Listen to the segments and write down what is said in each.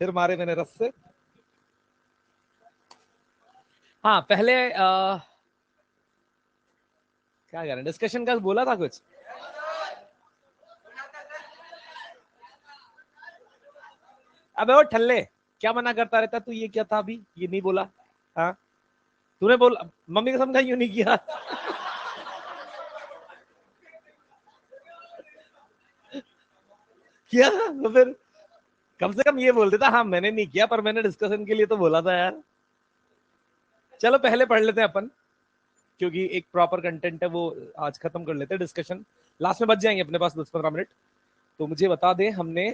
फिर मारे मैंने रस से। हाँ पहले क्या करें, डिस्कशन का बोला था कुछ। अबे वो ठल्ले, क्या मना करता रहता तू, ये क्या था अभी, ये नहीं बोला। हाँ तूने बोला, मम्मी को समझा, यूं नहीं किया। किया तो फिर कम से कम ये बोल देता, हाँ मैंने नहीं किया पर मैंने डिस्कशन के लिए तो बोला था यार। चलो पहले पढ़ लेते हैं अपन, क्योंकि एक प्रॉपर कंटेंट है वो, आज खत्म कर लेते हैं डिस्कशन। लास्ट में बच जाएंगे अपने पास 10-15 मिनट। तो मुझे बता दे हमने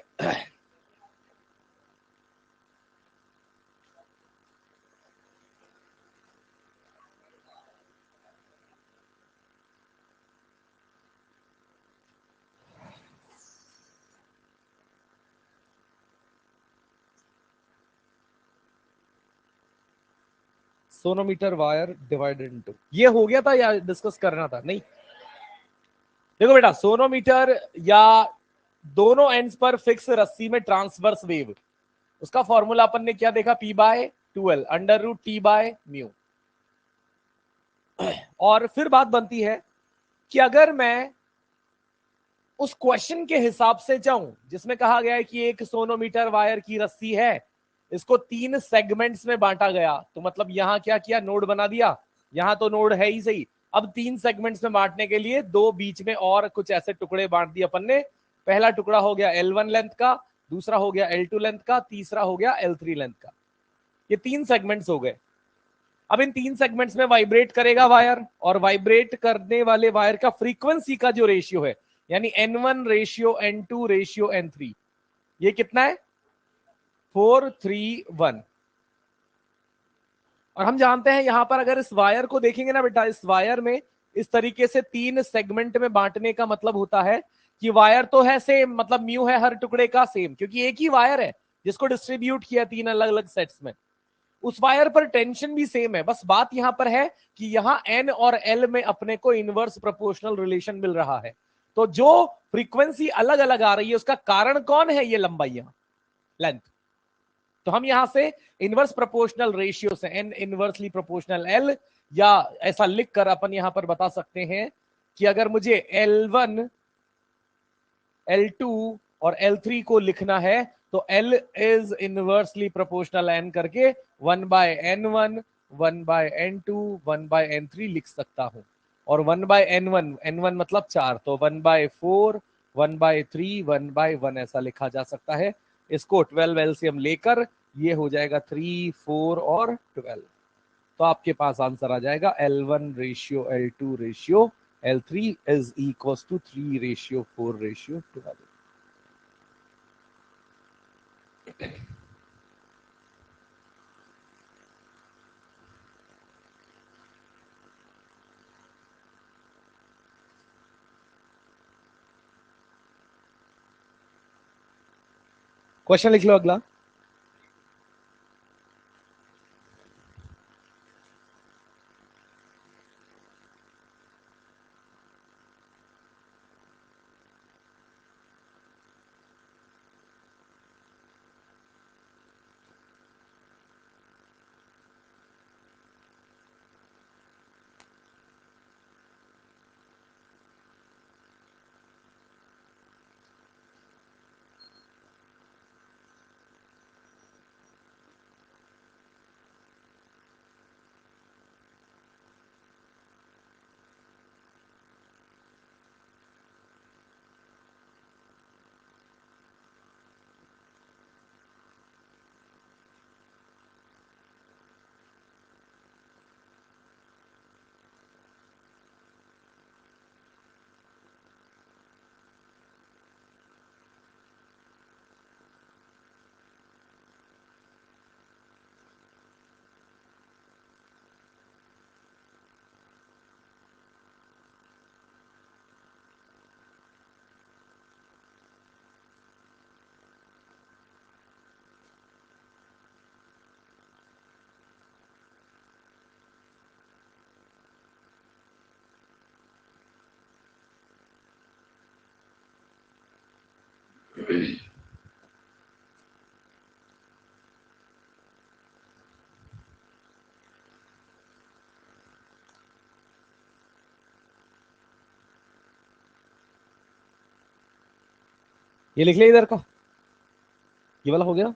सोनोमीटर वायर डिवाइडेड इनटू, ये हो गया था या डिस्कस करना था? नहीं, देखो बेटा, सोनोमीटर या दोनों एंड्स पर फिक्स रस्सी में ट्रांसवर्स वेव, उसका फॉर्मूला अपन ने क्या देखा, P by 2L under root T by mu. और फिर बात बनती है कि अगर मैं उस क्वेश्चन के हिसाब से जाऊं जिसमें कहा गया है कि एक सोनोमीटर वायर की रस्सी है, इसको 3 सेगमेंट्स में बांटा गया, तो मतलब यहां क्या किया, नोड बना दिया। यहां तो नोड है ही सही, अब 3 सेगमेंट्स में बांटने के लिए दो बीच में और कुछ ऐसे टुकड़े बांट दिए अपन ने। पहला टुकड़ा हो गया L1 लेंथ का, दूसरा हो गया L2 लेंथ का, तीसरा हो गया L3 लेंथ का। ये 3 सेगमेंट्स हो गए। अब इन 3 सेगमेंट्स में वाइब्रेट करेगा वायर, और वाइब्रेट करने वाले वायर का फ्रीक्वेंसी का जो रेशियो है, यानी N1 ratio N2 ratio N3, ये कितना है, 4:3:1। और हम जानते हैं यहां पर अगर इस वायर को देखेंगे ना बेटा, इस वायर में इस तरीके से 3 सेगमेंट में बांटने का मतलब होता है कि वायर तो है सेम, मतलब म्यू है हर टुकड़े का सेम, क्योंकि एक ही वायर है जिसको डिस्ट्रीब्यूट किया 3 अलग अलग सेट्स में। उस वायर पर टेंशन भी सेम है, बस बात यहां पर है कि यहां N और L में अपने को इनवर्स प्रोपोर्शनल रिलेशन मिल रहा है। तो जो फ्रीक्वेंसी अलग अलग आ रही है उसका कारण कौन है, ये लंबाइयां, लेंथ। तो हम यहां से इनवर्स प्रोपोर्शनल रेशियो से N इनवर्सली प्रोपोर्शनल L, या ऐसा लिख कर अपन यहां पर बता सकते हैं कि अगर मुझे L1 L2 और L3 को लिखना है तो L is inversely proportional N करके 1/N1 1/N2 1/N3 लिख सकता हूं। और 1/N1, N1 मतलब 4, तो 1/4 1/3 1/1 ऐसा लिखा जा सकता है। इसको 12 एलसीएम लेकर ये हो जाएगा 3 4 और 12। तो आपके पास आंसर आ जाएगा L1 ratio L2 ratio L3 is equal to 3 ratio 4 ratio 12। Question लिख लो अगला। ये लिख लिया इधर का, ये वाला हो गया।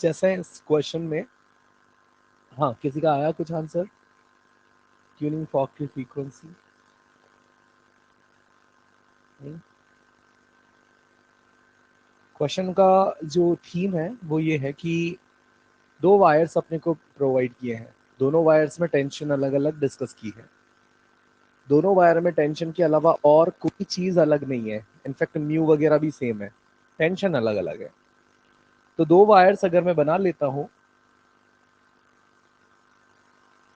जैसे इस क्वेश्चन में, हाँ किसी का आया कुछ आंसर? ट्यूनिंग फॉर्क की फ्रीक्वेंसी, क्वेश्चन का जो थीम है वो ये है कि दो वायर्स अपने को प्रोवाइड किए हैं, दोनों वायर्स में टेंशन अलग अलग डिस्कस की है, दोनों वायर में टेंशन के अलावा और कोई चीज अलग नहीं है, इनफैक्ट म्यू वगैरह भी सेम है, टेंशन अलग अलग है। तो दो वायर्स अगर मैं बना लेता हूं,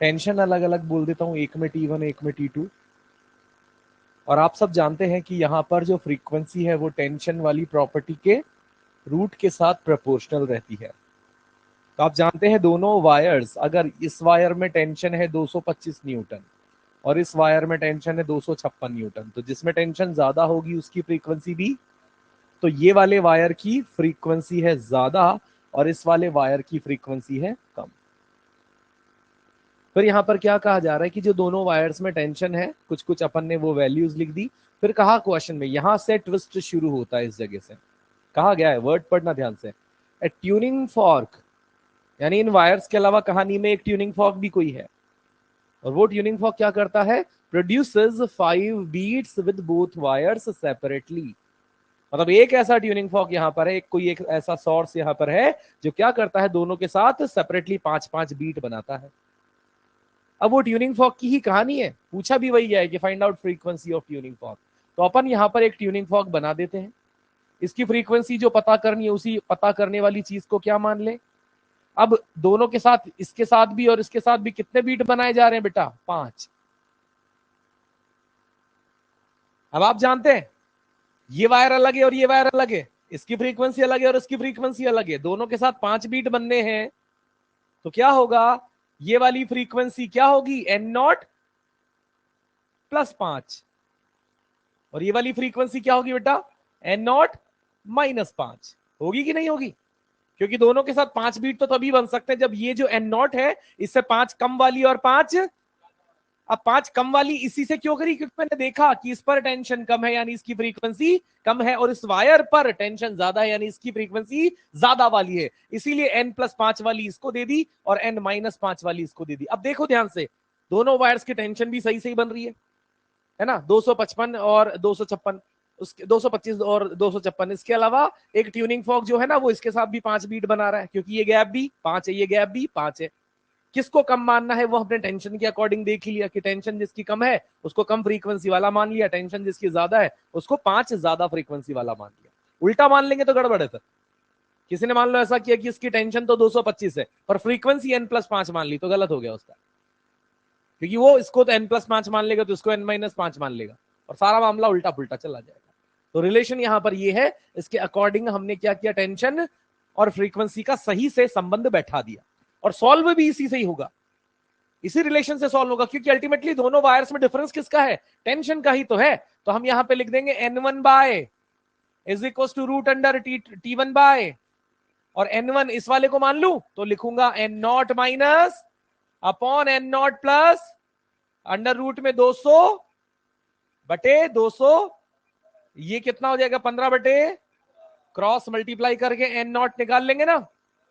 टेंशन अलग अलग बोल देता हूं, एक में T1 एक में T2, और आप सब जानते हैं कि यहाँ पर जो फ्रीक्वेंसी है वो टेंशन वाली प्रॉपर्टी के रूट के साथ प्रोपोर्शनल रहती है। तो आप जानते हैं दोनों वायर्स, अगर इस वायर में टेंशन है 225 न्यूटन और इस वायर में टेंशन है 256 न्यूटन, तो जिसमें टेंशन ज्यादा होगी उसकी फ्रीक्वेंसी भी, तो ये वाले वायर की फ्रीक्वेंसी है ज्यादा और इस वाले वायर की फ्रीक्वेंसी है कम। फिर यहाँ पर क्या कहा जा रहा है कि जो दोनों वायर्स में टेंशन है, कुछ कुछ अपन ने वो वैल्यूज लिख दी, फिर कहा क्वेश्चन में यहां से ट्विस्ट शुरू होता है, इस जगह से कहा गया है, वर्ड पढ़ना ध्यान से, ए ट्यूनिंग फॉर्क, यानी इन वायर्स के अलावा कहानी में एक ट्यूनिंग फॉर्क भी कोई है, और वो ट्यूनिंग फॉर्क क्या करता है, produces 5 beats with both wires separately. मतलब एक ऐसा ट्यूनिंग फॉर्क यहाँ पर है, कोई एक ऐसा सोर्स यहाँ पर है जो क्या करता है, दोनों के साथ सेपरेटली 5-5 बीट बनाता है। अब वो ट्यूनिंग फॉर्क की ही कहानी है, पूछा भी वही है कि find out frequency of tuning fork. तो अपन यहाँ पर एक ट्यूनिंग फॉर्क बना देते हैं, इसकी फ्रीक्वेंसी जो पता करनी है उसी पता करने वाली चीज को क्या मान ले। अब दोनों के साथ, इसके साथ भी और इसके साथ भी कितने बीट बनाए जा रहे हैं बेटा, 5। अब आप जानते हैं ये वायर अलग है और ये वायर अलग है, इसकी फ्रीक्वेंसी अलग है और इसकी फ्रीक्वेंसी अलग है, दोनों के साथ 5 बीट बनने हैं, तो क्या होगा, ये वाली फ्रीक्वेंसी क्या होगी, N0 + 5, और ये वाली फ्रीक्वेंसी क्या होगी बेटा, N0 - 5। होगी कि नहीं होगी? क्योंकि दोनों के साथ 5 बीट तो तभी बन सकते हैं जब ये जो N0 है इससे 5 कम वाली और 5, अब 5 कम वाली इसी से क्यों करी, क्योंकि मैंने देखा कि इस पर टेंशन कम है यानी इसकी फ्रीक्वेंसी कम है, और इस वायर पर टेंशन ज्यादा है यानी इसकी फ्रीक्वेंसी ज्यादा वाली है, इसीलिए n+5 वाली इसको दे दी और n-5 वाली इसको दे दी। अब देखो ध्यान से, दोनों वायर्स की टेंशन भी सही सही बन रही है ना, 255 और 256, उसके 225 और 256। इसके अलावा एक ट्यूनिंग फॉक जो है ना वो इसके साथ भी 5 बीट बना रहा है, क्योंकि ये गैप भी 5 है, ये गैप भी 5 है। किसको कम मानना है वो हमने टेंशन के अकॉर्डिंग देख लिया कि टेंशन जिसकी कम है उसको कम फ्रीक्वेंसी वाला मान लिया, टेंशन जिसकी ज्यादा है उसको 5 ज्यादा फ्रीक्वेंसी वाला मान लिया। उल्टा मान लेंगे तो गड़बड़ है सर। किसी ने मान लो ऐसा किया कि इसकी टेंशन तो 225 है पर फ्रीक्वेंसी n+5 मान ली, तो गलत हो गया उसका, क्योंकि वो इसको तो n+5 मान लेगा तो इसको n-5 मान लेगा और सारा मामला उल्टा पुल्टा चला जाएगा। तो रिलेशन यहां पर ये है, इसके अकॉर्डिंग हमने क्या किया, टेंशन और फ्रीक्वेंसी का सही से संबंध बैठा दिया, और सॉल्व भी इसी से ही होगा, इसी रिलेशन से सॉल्व होगा, क्योंकि अल्टीमेटली दोनों वायर्स में डिफरेंस किसका है, टेंशन का ही तो है। तो हम यहां पे लिख देंगे n1 is equal to root under T1 और n1 इस वाले को मान लू तो लिखूंगा n0 minus upon n0 plus under root में 200/200, ये कितना हो जाएगा 15 क्रॉस मल्टीप्लाई करके n0 निकाल लेंगे ना,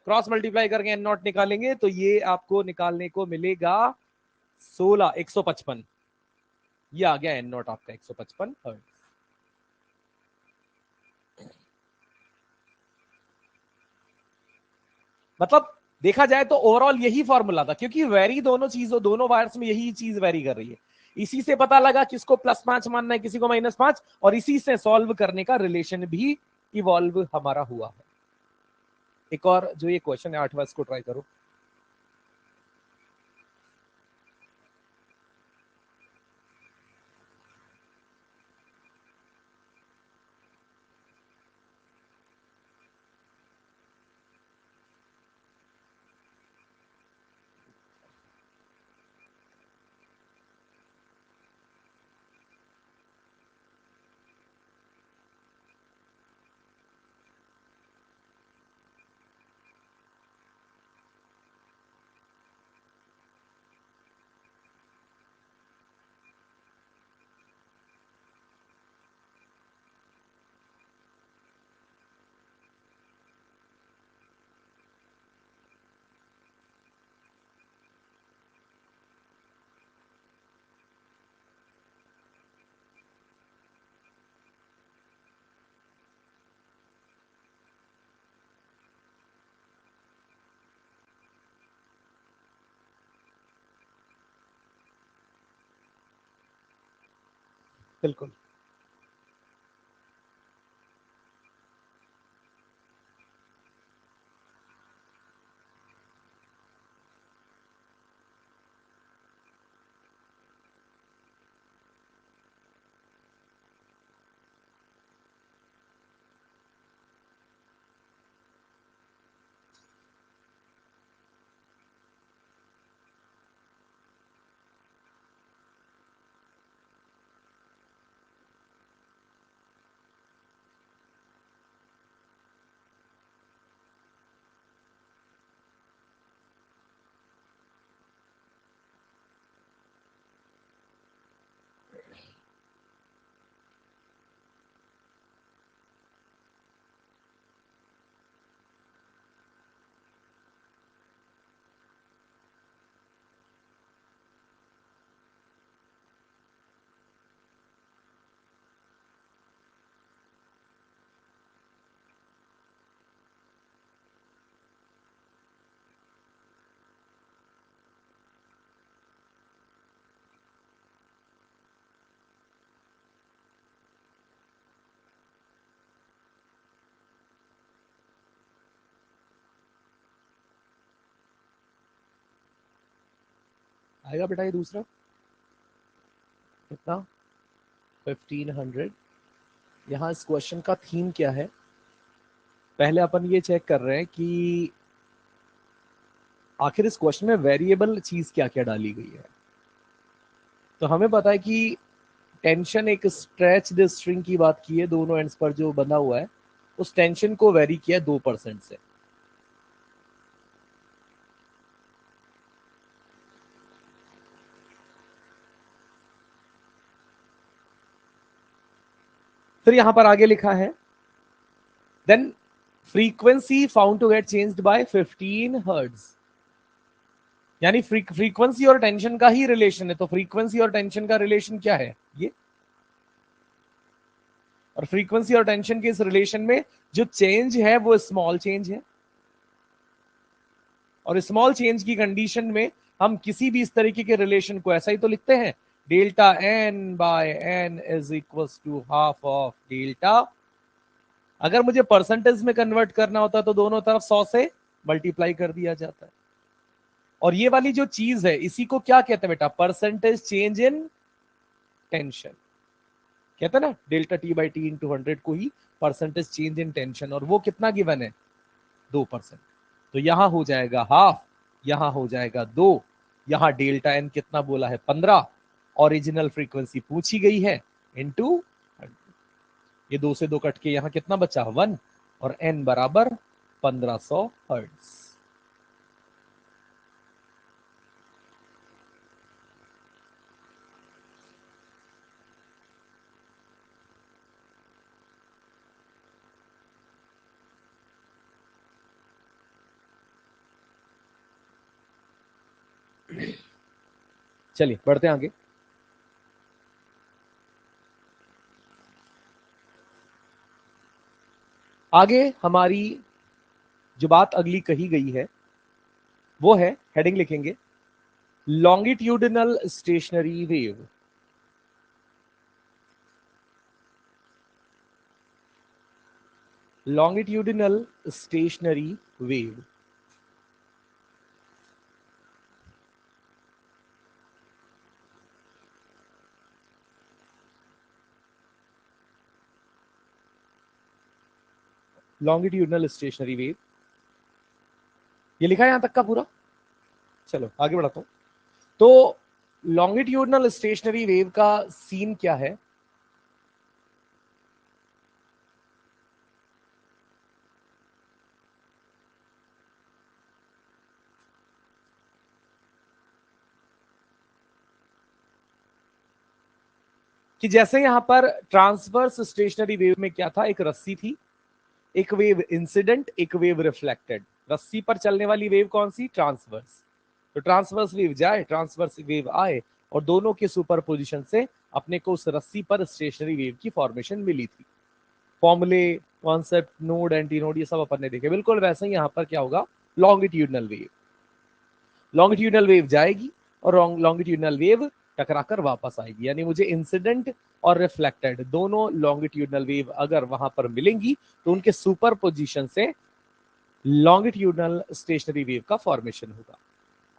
क्रॉस मल्टीप्लाई करके n0 निकालेंगे तो ये आपको निकालने को मिलेगा 155। ये आ गया n0 आपका 155 हर्ट्ज। मतलब देखा जाए तो ओवरऑल यही फॉर्मूला था, क्योंकि वेरी दोनों चीजों दोनों वायर्स में यही चीज वेरी कर रही है। इसी से पता लगा किसको +5 मानना है किसी को -5, और इसी से सॉल्व करने का रिलेशन भी इवॉल्व हमारा हुआ है। एक और जो ये क्वेश्चन है 8वां, इसको ट्राई करो। बिल्कुल आएगा बेटा ये दूसरा कितना 1500। यहाँ इस क्वेश्चन का थीम क्या है, पहले अपन ये चेक कर रहे हैं कि आखिर इस क्वेश्चन में वेरिएबल चीज क्या क्या डाली गई है। तो हमें पता है कि टेंशन एक स्ट्रेच द स्ट्रिंग की बात की है, दोनों एंड्स पर जो बंधा हुआ है उस टेंशन को वेरी किया 2% से। फिर यहां पर आगे लिखा है then frequency found to get changed by 15 hertz, यानी फ्रीक्वेंसी और टेंशन का ही रिलेशन है। तो फ्रीक्वेंसी और टेंशन का रिलेशन क्या है ये, और फ्रीक्वेंसी और टेंशन के इस रिलेशन में जो चेंज है वो स्मॉल चेंज है, और स्मॉल चेंज की कंडीशन में हम किसी भी इस तरीके के रिलेशन को ऐसा ही तो लिखते हैं, delta N by N is equal to half of delta. अगर मुझे परसेंटेज में कन्वर्ट करना होता तो दोनों तरफ 100 से मल्टीप्लाई कर दिया जाता है। और ये वाली जो चीज है इसी को क्या कहते हैं बेटा, परसेंटेज चेंज इन टेंशन कहते हैं ना, delta T by T into 100 को ही परसेंटेज चेंज इन टेंशन, और वो कितना गिवन है 2%। तो यहां हो जाएगा हाफ, यहां हो जाएगा 2, यहां डेल्टा एन कितना बोला है 15, ओरिजिनल फ्रीक्वेंसी पूछी गई है इनटू 100। ये 2 से 2 कट के यहां कितना बचा 1, और एन बराबर 1500 हर्ट्ज। चलिए बढ़ते हैं आगे। आगे हमारी जो बात अगली कही गई है वो है, हेडिंग लिखेंगे longitudinal stationary wave. longitudinal stationary wave। longitudinal stationary wave, ये लिखा है यहां तक का पूरा। चलो आगे बढ़ाता हूं। तो लॉन्गिट्यूडनल स्टेशनरी वेव का सीन क्या है, कि जैसे यहां पर ट्रांसवर्स स्टेशनरी वेव में क्या था, एक रस्सी थी, एक वेव इंसिडेंट, एक वेव रिफ्लेक्टेड। रस्सी पर चलने वाली वेव कौन सी, ट्रांसवर्स। तो ट्रांसवर्स वेव जाए, ट्रांसवर्स वेव आए, और दोनों के सुपरपोजिशन से अपने को उस रस्सी पर स्टेशनरी वेव की फॉर्मेशन मिली थी। फॉर्मूले, कॉन्सेप्ट, नोड, एंटी नोड, ये सब अपन ने देखे। बिल्कुल वैसे ही यहां पर क्या होगा, लॉन्गिट्यूडनल वेव। लॉन्गिट्यूडनल वेव जाएगी और लॉन्गिट्यूडनल वेव टकराकर वापस आएगी, यानी मुझे इंसिडेंट और रिफ्लेक्टेड दोनों लॉन्गिट्यूडनल वेव अगर वहां पर मिलेंगी तो उनके सुपर पोजिशन से लॉन्गिट्यूडनल स्टेशनरी वेव का फॉर्मेशन होगा।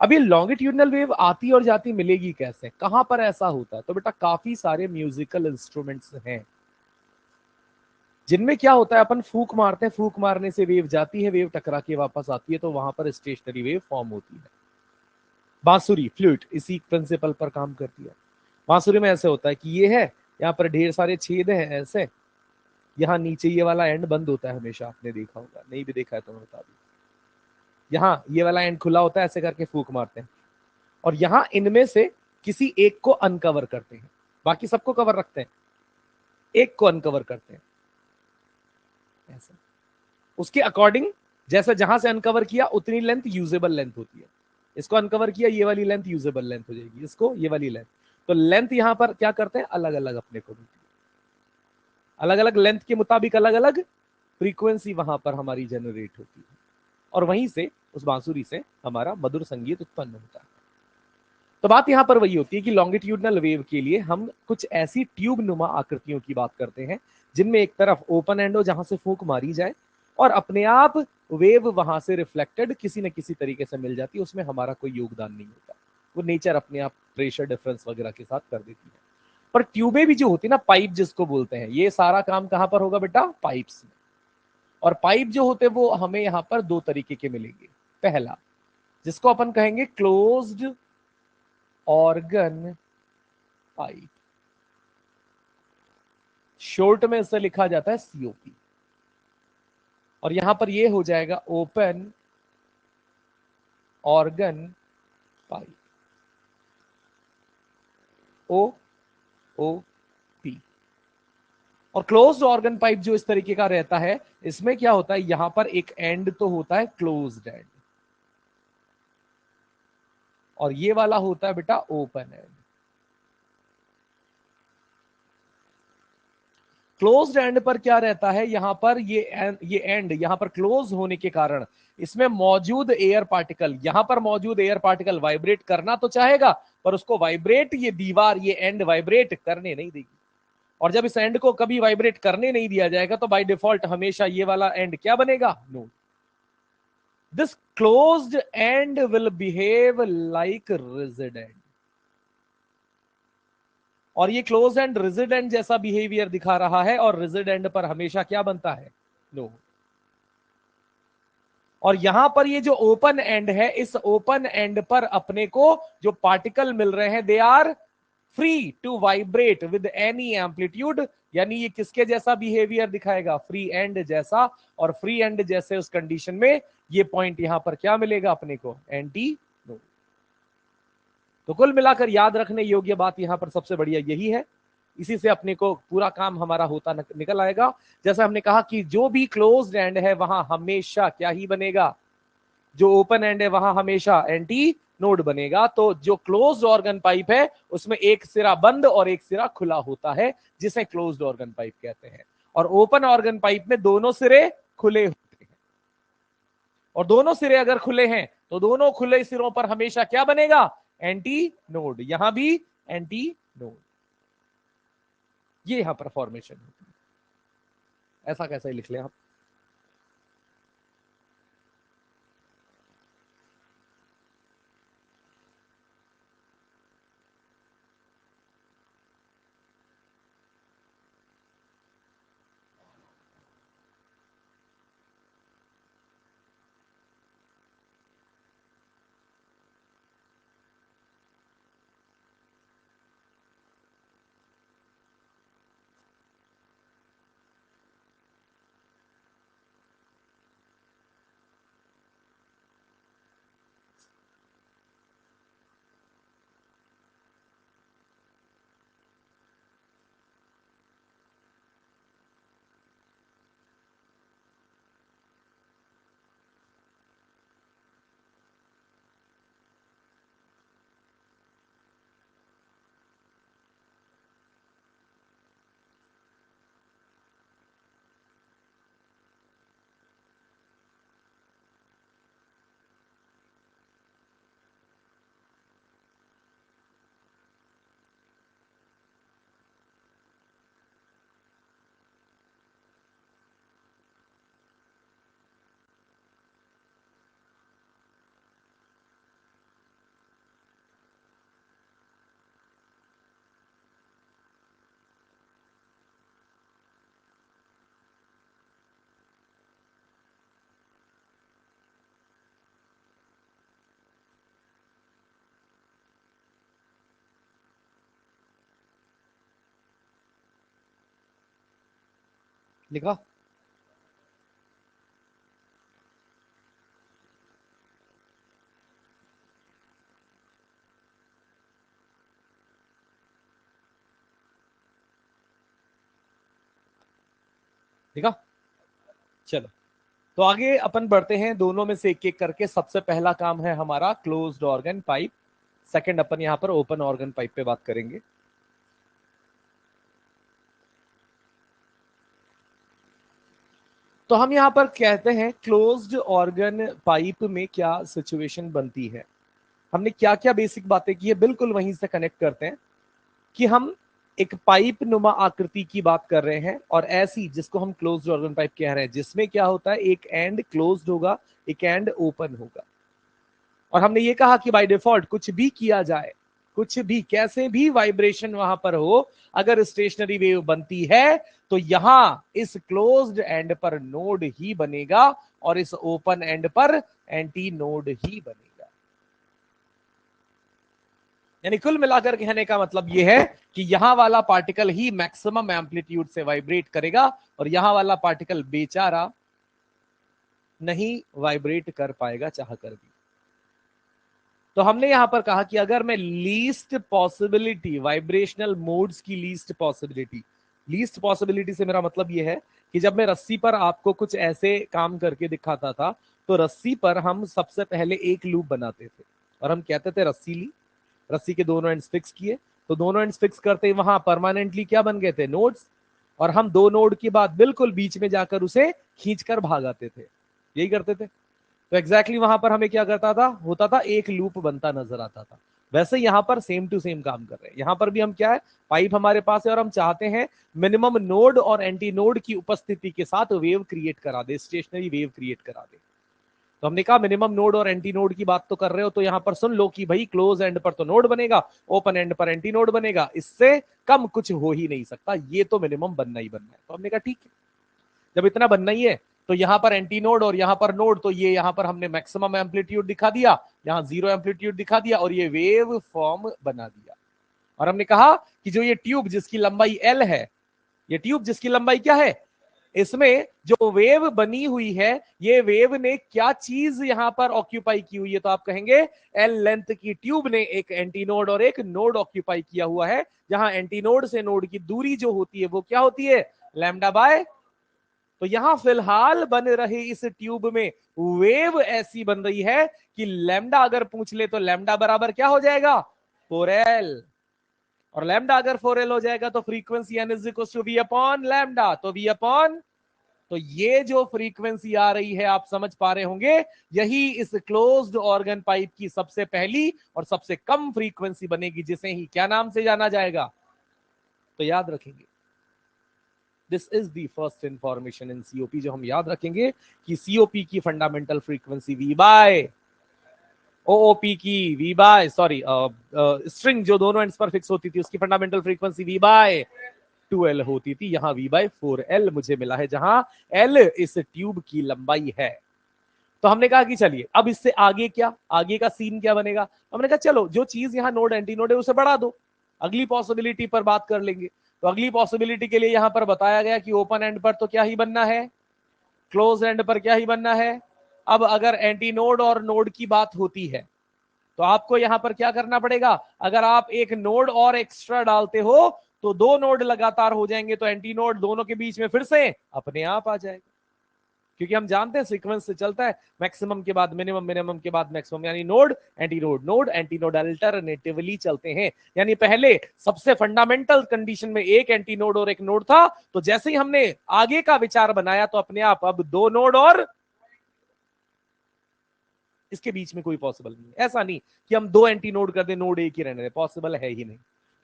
अब ये लॉन्गिट्यूडनल वेव आती और जाती मिलेगी कैसे, कहां पर ऐसा होता है, तो बेटा काफी सारे म्यूजिकल इंस्ट्रूमेंट्स हैं जिनमें क्या होता है, अपन फूक मारते हैं, फूक मारने से वेव जाती है, वेव टकरा के वापस आती है, तो वहां पर स्टेशनरी वेव फॉर्म होती है। बांसुरी, फ्लूट इसी प्रिंसिपल पर काम करती है। बांसुरी में ऐसे होता है कि ये है, यहाँ पर ढेर सारे छेद हैं ऐसे, यहाँ नीचे ये वाला एंड बंद होता है हमेशा, आपने देखा होगा, नहीं भी देखा है तो मैं बता दूं। यहाँ ये वाला एंड खुला होता है, ऐसे करके फूक मारते हैं, और यहाँ इनमें से किसी एक को अनकवर करते हैं, बाकी सबको कवर रखते हैं, एक को अनकवर करते हैं ऐसे। उसके अकॉर्डिंग जैसा जहां से अनकवर किया उतनी लेंथ यूजेबल लेंथ होती है। इसको अनकवर किया, ये वाली लेंथ यूजेबल लेंथ हो जाएगी, इसको ये वाली लेंथ। तो लेंथ यहां पर क्या करते हैं, अलग अलग अपने को मिलती है, अलग अलग लेंथ के मुताबिक अलग अलग फ्रीक्वेंसी वहां पर हमारी जनरेट होती है, और वहीं से उस बांसुरी से हमारा मधुर संगीत उत्पन्न होता है। तो बात यहां पर वही होती है कि लॉन्गिट्यूडनल वेव के लिए हम कुछ ऐसी ट्यूब नुमा आकृतियों की बात करते हैं जिनमें एक तरफ ओपन एंड हो जहां से फूंक मारी जाए, और अपने आप वेव वहां से रिफ्लेक्टेड किसी न किसी तरीके से मिल जाती है, उसमें हमारा कोई योगदान नहीं होता, वो नेचर अपने आप प्रेशर डिफरेंस वगैरह के साथ कर देती है। पर ट्यूबें भी जो होती है ना, पाइप जिसको बोलते हैं, ये सारा काम कहां पर होगा बेटा, पाइप्स में। और पाइप जो होते हैं वो हमें यहाँ पर दो तरीके के मिलेंगे। पहला, जिसको अपन कहेंगे क्लोज्ड ऑर्गन पाइप, शॉर्ट में इसे लिखा जाता है सीओपी, और यहां पर ये हो जाएगा ओपन ऑर्गन पाइप, ओ ओ पी। और क्लोज्ड ऑर्गन पाइप जो इस तरीके का रहता है, इसमें क्या होता है, यहां पर एक एंड तो होता है क्लोज्ड एंड, और ये वाला होता है बेटा ओपन एंड। क्लोज्ड एंड पर क्या रहता है, यहां पर ये एंड यहां पर क्लोज होने के कारण इसमें मौजूद एयर पार्टिकल, यहां पर मौजूद एयर पार्टिकल वाइब्रेट करना तो चाहेगा, पर उसको वाइब्रेट, ये दीवार, ये एंड वाइब्रेट करने नहीं देगी। और जब इस एंड को कभी वाइब्रेट करने नहीं दिया जाएगा तो बाय डिफॉल्ट हमेशा ये वाला एंड क्या बनेगा, no. This closed end will behave like rigid end, और ये क्लोज एंड रिजिड एंड जैसा बिहेवियर दिखा रहा है, और रिजिड एंड पर हमेशा क्या बनता है, नो। और यहां पर ये जो ओपन एंड है, इस ओपन एंड पर अपने को जो पार्टिकल मिल रहे हैं, they are free to vibrate with any amplitude, यानी ये किसके जैसा बिहेवियर दिखाएगा, फ्री एंड जैसा। और फ्री एंड जैसे उस कंडीशन में ये पॉइंट यहां पर क्या मिलेगा अपने को, एंटी नो। तो कुल मिलाकर याद रखने योग्य बात यहां पर सबसे बढ़िया यही है, इसी से अपने को पूरा काम हमारा होता निकल आएगा। जैसा हमने कहा कि जो भी क्लोज्ड एंड है वहां हमेशा क्या ही बनेगा, जो ओपन एंड है वहां हमेशा एंटी नोड बनेगा। तो जो क्लोज्ड ऑर्गन पाइप है उसमें एक सिरा बंद और एक सिरा खुला होता है, जिसे क्लोज्ड ऑर्गन पाइप कहते हैं। और ओपन ऑर्गन पाइप में दोनों सिरे खुले होते हैं, और दोनों सिरे अगर खुले हैं तो दोनों खुले सिरों पर हमेशा क्या बनेगा, एंटी नोड। यहां भी एंटी नोड, ये यहां पर फॉर्मेशन होती है। ऐसा कैसे लिख ले आप, लिखा। लिखा, चलो। तो आगे अपन बढ़ते हैं, दोनों में से एक एक करके। सबसे पहला काम है हमारा क्लोज्ड ऑर्गन पाइप, सेकंड अपन यहां पर ओपन ऑर्गन पाइप पे बात करेंगे। तो हम यहां पर कहते हैं क्लोज्ड ऑर्गन पाइप में क्या सिचुएशन बनती है। हमने क्या क्या बेसिक बातें की है, बिल्कुल वहीं से कनेक्ट करते हैं कि हम एक पाइप नुमा आकृति की बात कर रहे हैं, और ऐसी जिसको हम क्लोज्ड ऑर्गन पाइप कह रहे हैं, जिसमें क्या होता है, एक एंड क्लोज्ड होगा, एक एंड ओपन होगा। और हमने ये कहा कि बाय डिफॉल्ट कुछ भी किया जाए, कुछ भी कैसे भी वाइब्रेशन वहां पर हो, अगर स्टेशनरी वेव बनती है तो यहां इस क्लोज्ड एंड पर नोड ही बनेगा, और इस ओपन एंड पर एंटी नोड ही बनेगा। यानी कुल मिलाकर कहने का मतलब यह है कि यहां वाला पार्टिकल ही मैक्सिमम एम्पलीट्यूड से वाइब्रेट करेगा, और यहां वाला पार्टिकल बेचारा नहीं वाइब्रेट कर पाएगा चाह कर भी। तो हमने यहां पर कहा कि अगर मैं लीस्ट पॉसिबिलिटी, वाइब्रेशनल मोड्स की लीस्ट पॉसिबिलिटी, लीस्ट पॉसिबिलिटी से मेरा मतलब ये है कि जब मैं रस्सी पर आपको कुछ ऐसे काम करके दिखाता था तो रस्सी पर हम सबसे पहले एक लूप बनाते थे और हम कहते थे रस्सी ली, रस्सी के दोनों एंड्स फिक्स किए, तो दोनों एंड्स फिक्स करते ही वहां परमानेंटली क्या बन गए थे, नोड्स, और हम दो नोड के बाद बिल्कुल बीच में जाकर उसे खींचकर भाग आते थे, यही करते थे। तो एग्जैक्टली वहां पर हमें क्या करता था, होता था एक लूप बनता नजर आता था। वैसे यहां पर सेम टू सेम काम कर रहे हैं, यहां पर भी हम क्या है, पाइप हमारे पास है और हम चाहते हैं मिनिमम नोड और एंटी नोड की उपस्थिति के साथ वेव क्रिएट करा दे, स्टेशनरी वेव क्रिएट करा दे। तो हमने कहा मिनिमम नोड और एंटी नोड की बात तो कर रहे हो, तो यहां पर सुन लो कि भाई क्लोज एंड पर तो नोड बनेगा, ओपन एंड पर एंटी नोड बनेगा, इससे कम कुछ हो ही नहीं सकता, ये तो मिनिमम बनना ही बनना है। तो हमने कहा ठीक है, जब इतना बनना ही है तो यहां पर एंटी नोड और यहां पर नोड, तो ये यहां पर हमने मैक्सिमम एम्पलीट्यूड दिखा दिया, यहां जीरो एम्पलीट्यूड दिखा दिया और ये वेव फॉर्म बना दिया। और हमने कहा कि जो ये ट्यूब जिसकी लंबाई एल है, ये ट्यूब जिसकी लंबाई क्या है, इसमें जो वेव बनी हुई है, ये वेव ने क्या चीज यहां पर ऑक्यूपाई की हुई है, तो आप कहेंगे एल लेंथ की ट्यूब ने एक एंटीनोड और एक नोड ऑक्यूपाई किया हुआ है, जहां एंटीनोड से नोड की दूरी जो होती है वो क्या होती है, लैम्डा बाय। तो यहां फिलहाल बन रहे इस ट्यूब में वेव ऐसी बन रही है कि लैम्डा अगर पूछ ले तो लैम्डा बराबर क्या हो जाएगा, 4L, और लैम्डा अगर 4L हो जाएगा तो frequency n is equal to v upon lambda, तो v अपॉन, तो ये जो फ्रीक्वेंसी आ रही है आप समझ पा रहे होंगे, यही इस क्लोज्ड ऑर्गन पाइप की सबसे पहली और सबसे कम फ्रीक्वेंसी बनेगी, जिसे ही क्या नाम से जाना जाएगा, तो याद रखेंगे this is the first information in COP, जो हम याद रखेंगे कि सीओपी की fundamental frequency V by OOP की वी बाय सॉरी स्ट्रिंग जो दोनों एंड्स पर फिक्स होती थी उसकी fundamental frequency V by 2L होती थी, यहां V बाय 4L मुझे मिला है, जहां L इस ट्यूब की लंबाई है। तो हमने कहा कि चलिए अब इससे आगे क्या, आगे का सीन क्या बनेगा, हमने कहा चलो जो चीज यहां नोड एंटी नोड है उसे बढ़ा दो, अगली पॉसिबिलिटी पर बात कर लेंगे। तो अगली पॉसिबिलिटी के लिए यहां पर बताया गया कि ओपन एंड पर तो क्या ही बनना है, क्लोज एंड पर क्या ही बनना है। अब अगर एंटी नोड और नोड की बात होती है तो आपको यहां पर क्या करना पड़ेगा, अगर आप एक नोड और एक्स्ट्रा डालते हो तो दो नोड लगातार हो जाएंगे, तो एंटी नोड दोनों के बीच में फिर से अपने आप आ जाएगा, क्योंकि हम जानते हैं सीक्वेंस से चलता है, मैक्सिमम के बाद मिनिमम, मिनिमम के बाद मैक्सिमम, यानी node anti node, node anti node alternatively चलते हैं। यानी पहले सबसे फंडामेंटल कंडीशन में एक एंटी नोड और एक नोड था, तो जैसे ही हमने आगे का विचार बनाया तो अपने आप अब दो नोड और इसके बीच में कोई पॉसिबल नहीं है। ऐसा नहीं कि हम दो एंटी नोड कर दें, नोड एक ही रहने, पॉसिबल है ही नहीं,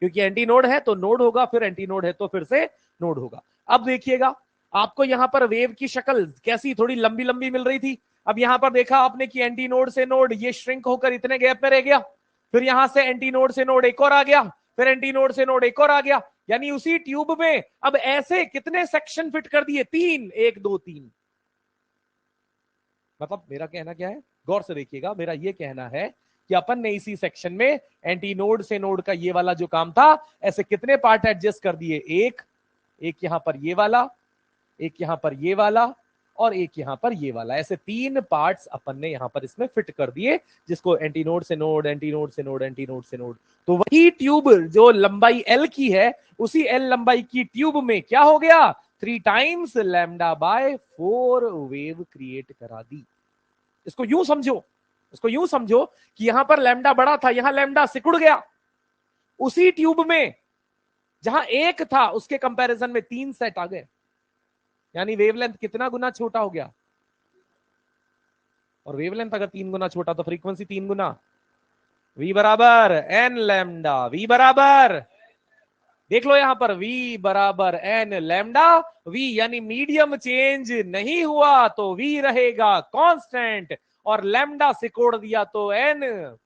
क्योंकि एंटी नोड है तो नोड होगा, फिर एंटी नोड है तो फिर से नोड होगा। अब देखिएगा आपको यहां पर वेव की शक्ल कैसी थोड़ी लंबी लंबी मिल रही थी, अब यहां पर देखा आपने कि एंटी नोड से नोड ये श्रिंक होकर इतने गैप में रह गया, फिर यहां से एंटी नोड से नोड एक और आ गया, फिर एंटी नोड से नोड एक और आ गया, यानी उसी ट्यूब में अब ऐसे कितने सेक्शन फिट कर दिए, तीन, एक दो तीन। मतलब मेरा कहना क्या है, गौर से देखिएगा, मेरा ये कहना है कि अपन ने इसी सेक्शन में एंटी नोड से नोड का ये वाला जो काम था, ऐसे कितने पार्ट एडजस्ट कर दिए, एक, एक यहां पर ये वाला, एक यहां पर ये वाला और एक यहां पर ये वाला, ऐसे तीन पार्ट्स अपन ने यहां पर इसमें फिट कर दिए, जिसको एंटी नोड से नोड, एंटी नोड से नोड, एंटी नोड से नोड। तो वही ट्यूब जो लंबाई एल की है, उसी एल लंबाई की ट्यूब में क्या हो गया, 3 times lambda by 4 wave create करा दी। इसको यूं समझो, इसको यूं समझो कि यहां पर लैम्डा बड़ा था, यहां लैम्डा सिकुड़ गया, उसी ट्यूब में जहां एक था उसके कंपैरिजन में 3 सेट आ गए, यानी वेवलेंथ कितना गुना छोटा हो गया, और वेवलेंथ अगर 3 गुना छोटा तो फ्रीक्वेंसी 3 गुना, v बराबर एन लैम्डा, v बराबर, देख लो यहां पर v बराबर एन लैम्डा, v यानी मीडियम चेंज नहीं हुआ तो v रहेगा कांस्टेंट, और लैम्डा सिकोड़ दिया तो n।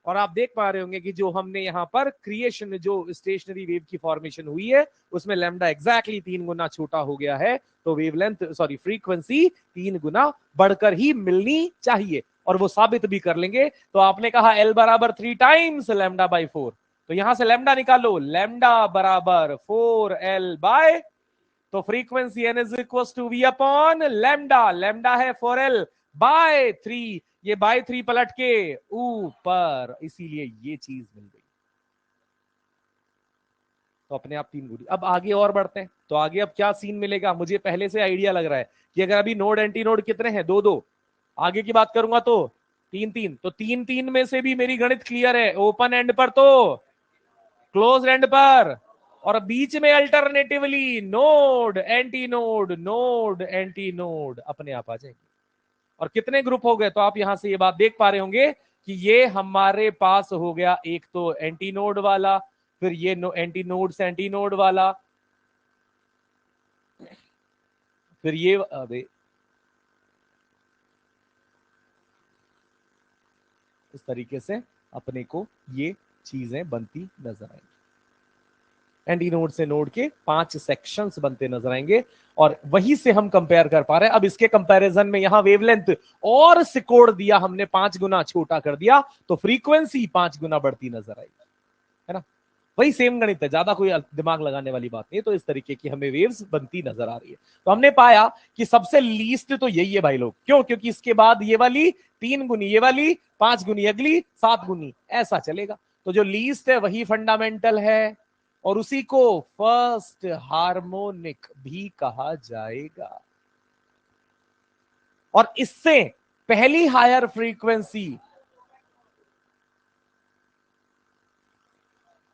और आप देख पा रहे होंगे कि जो हमने यहां पर क्रिएशन, जो स्टेशनरी वेव की फॉर्मेशन हुई है, उसमें लैम्डा एग्जैक्टली 3 गुना छोटा हो गया है, तो वेवलेंथ सॉरी फ्रीक्वेंसी 3 गुना बढ़कर ही मिलनी चाहिए, और वो साबित भी कर लेंगे। तो आपने कहा एल बराबर 3 टाइम्स लैम्डा बाई 4, तो यहां से लैम्डा निकालो, लैम्डा बराबर 4L बाय, तो frequency N is equal to V upon lambda, lambda है 4L बाय 3, ये बाय 3 पलट के ऊपर, इसीलिए ये चीज मिल गई। तो अपने आप 3 गुनी। अब आगे और बढ़ते हैं, तो आगे अब क्या सीन मिलेगा, मुझे पहले से आइडिया लग रहा है कि अगर अभी नोड एंटी नोड कितने हैं, 2-2, आगे की बात करूंगा तो 3-3, तो 3-3 में से भी मेरी गणित क्लियर है, ओपन एंड पर तो क्लोज एंड पर, और बीच में alternatively node anti node, node anti node अपने आप आ जाएंगे। और कितने ग्रुप हो गए, तो आप यहां से ये बात देख पा रहे होंगे कि ये हमारे पास हो गया एक तो एंटी नोड वाला, फिर ये एंटी नोड से एंटी नोड वाला, फिर ये अबे इस तरीके से अपने को ये चीजें बनती नजर आएंगी। एंटी नोड से नोड के 5 सेक्शंस बनते नजर आएंगे, और वही से हम कंपेयर कर पा रहे हैं। अब इसके कंपैरिजन में यहां वेवलेंथ और सिकोड़ दिया हमने, 5 गुना छोटा कर दिया, तो फ्रीक्वेंसी 5 गुना बढ़ती नजर आएगी, है ना। वही सेम गणित है, ज्यादा कोई दिमाग लगाने वाली बात नहीं। तो इस तरीके की हमें वेव्स बनती नजर आ रही है। तो हमने पाया कि सबसे लीस्ट तो यही है भाई लोग, क्यों, क्योंकि इसके बाद ये वाली 3 गुनी, ये वाली 5 गुनी, अगली 7 गुनी, ऐसा चलेगा। तो जो लीस्ट है वही फंडामेंटल है, और उसी को फर्स्ट हार्मोनिक भी कहा जाएगा। और इससे पहली हायर फ्रीक्वेंसी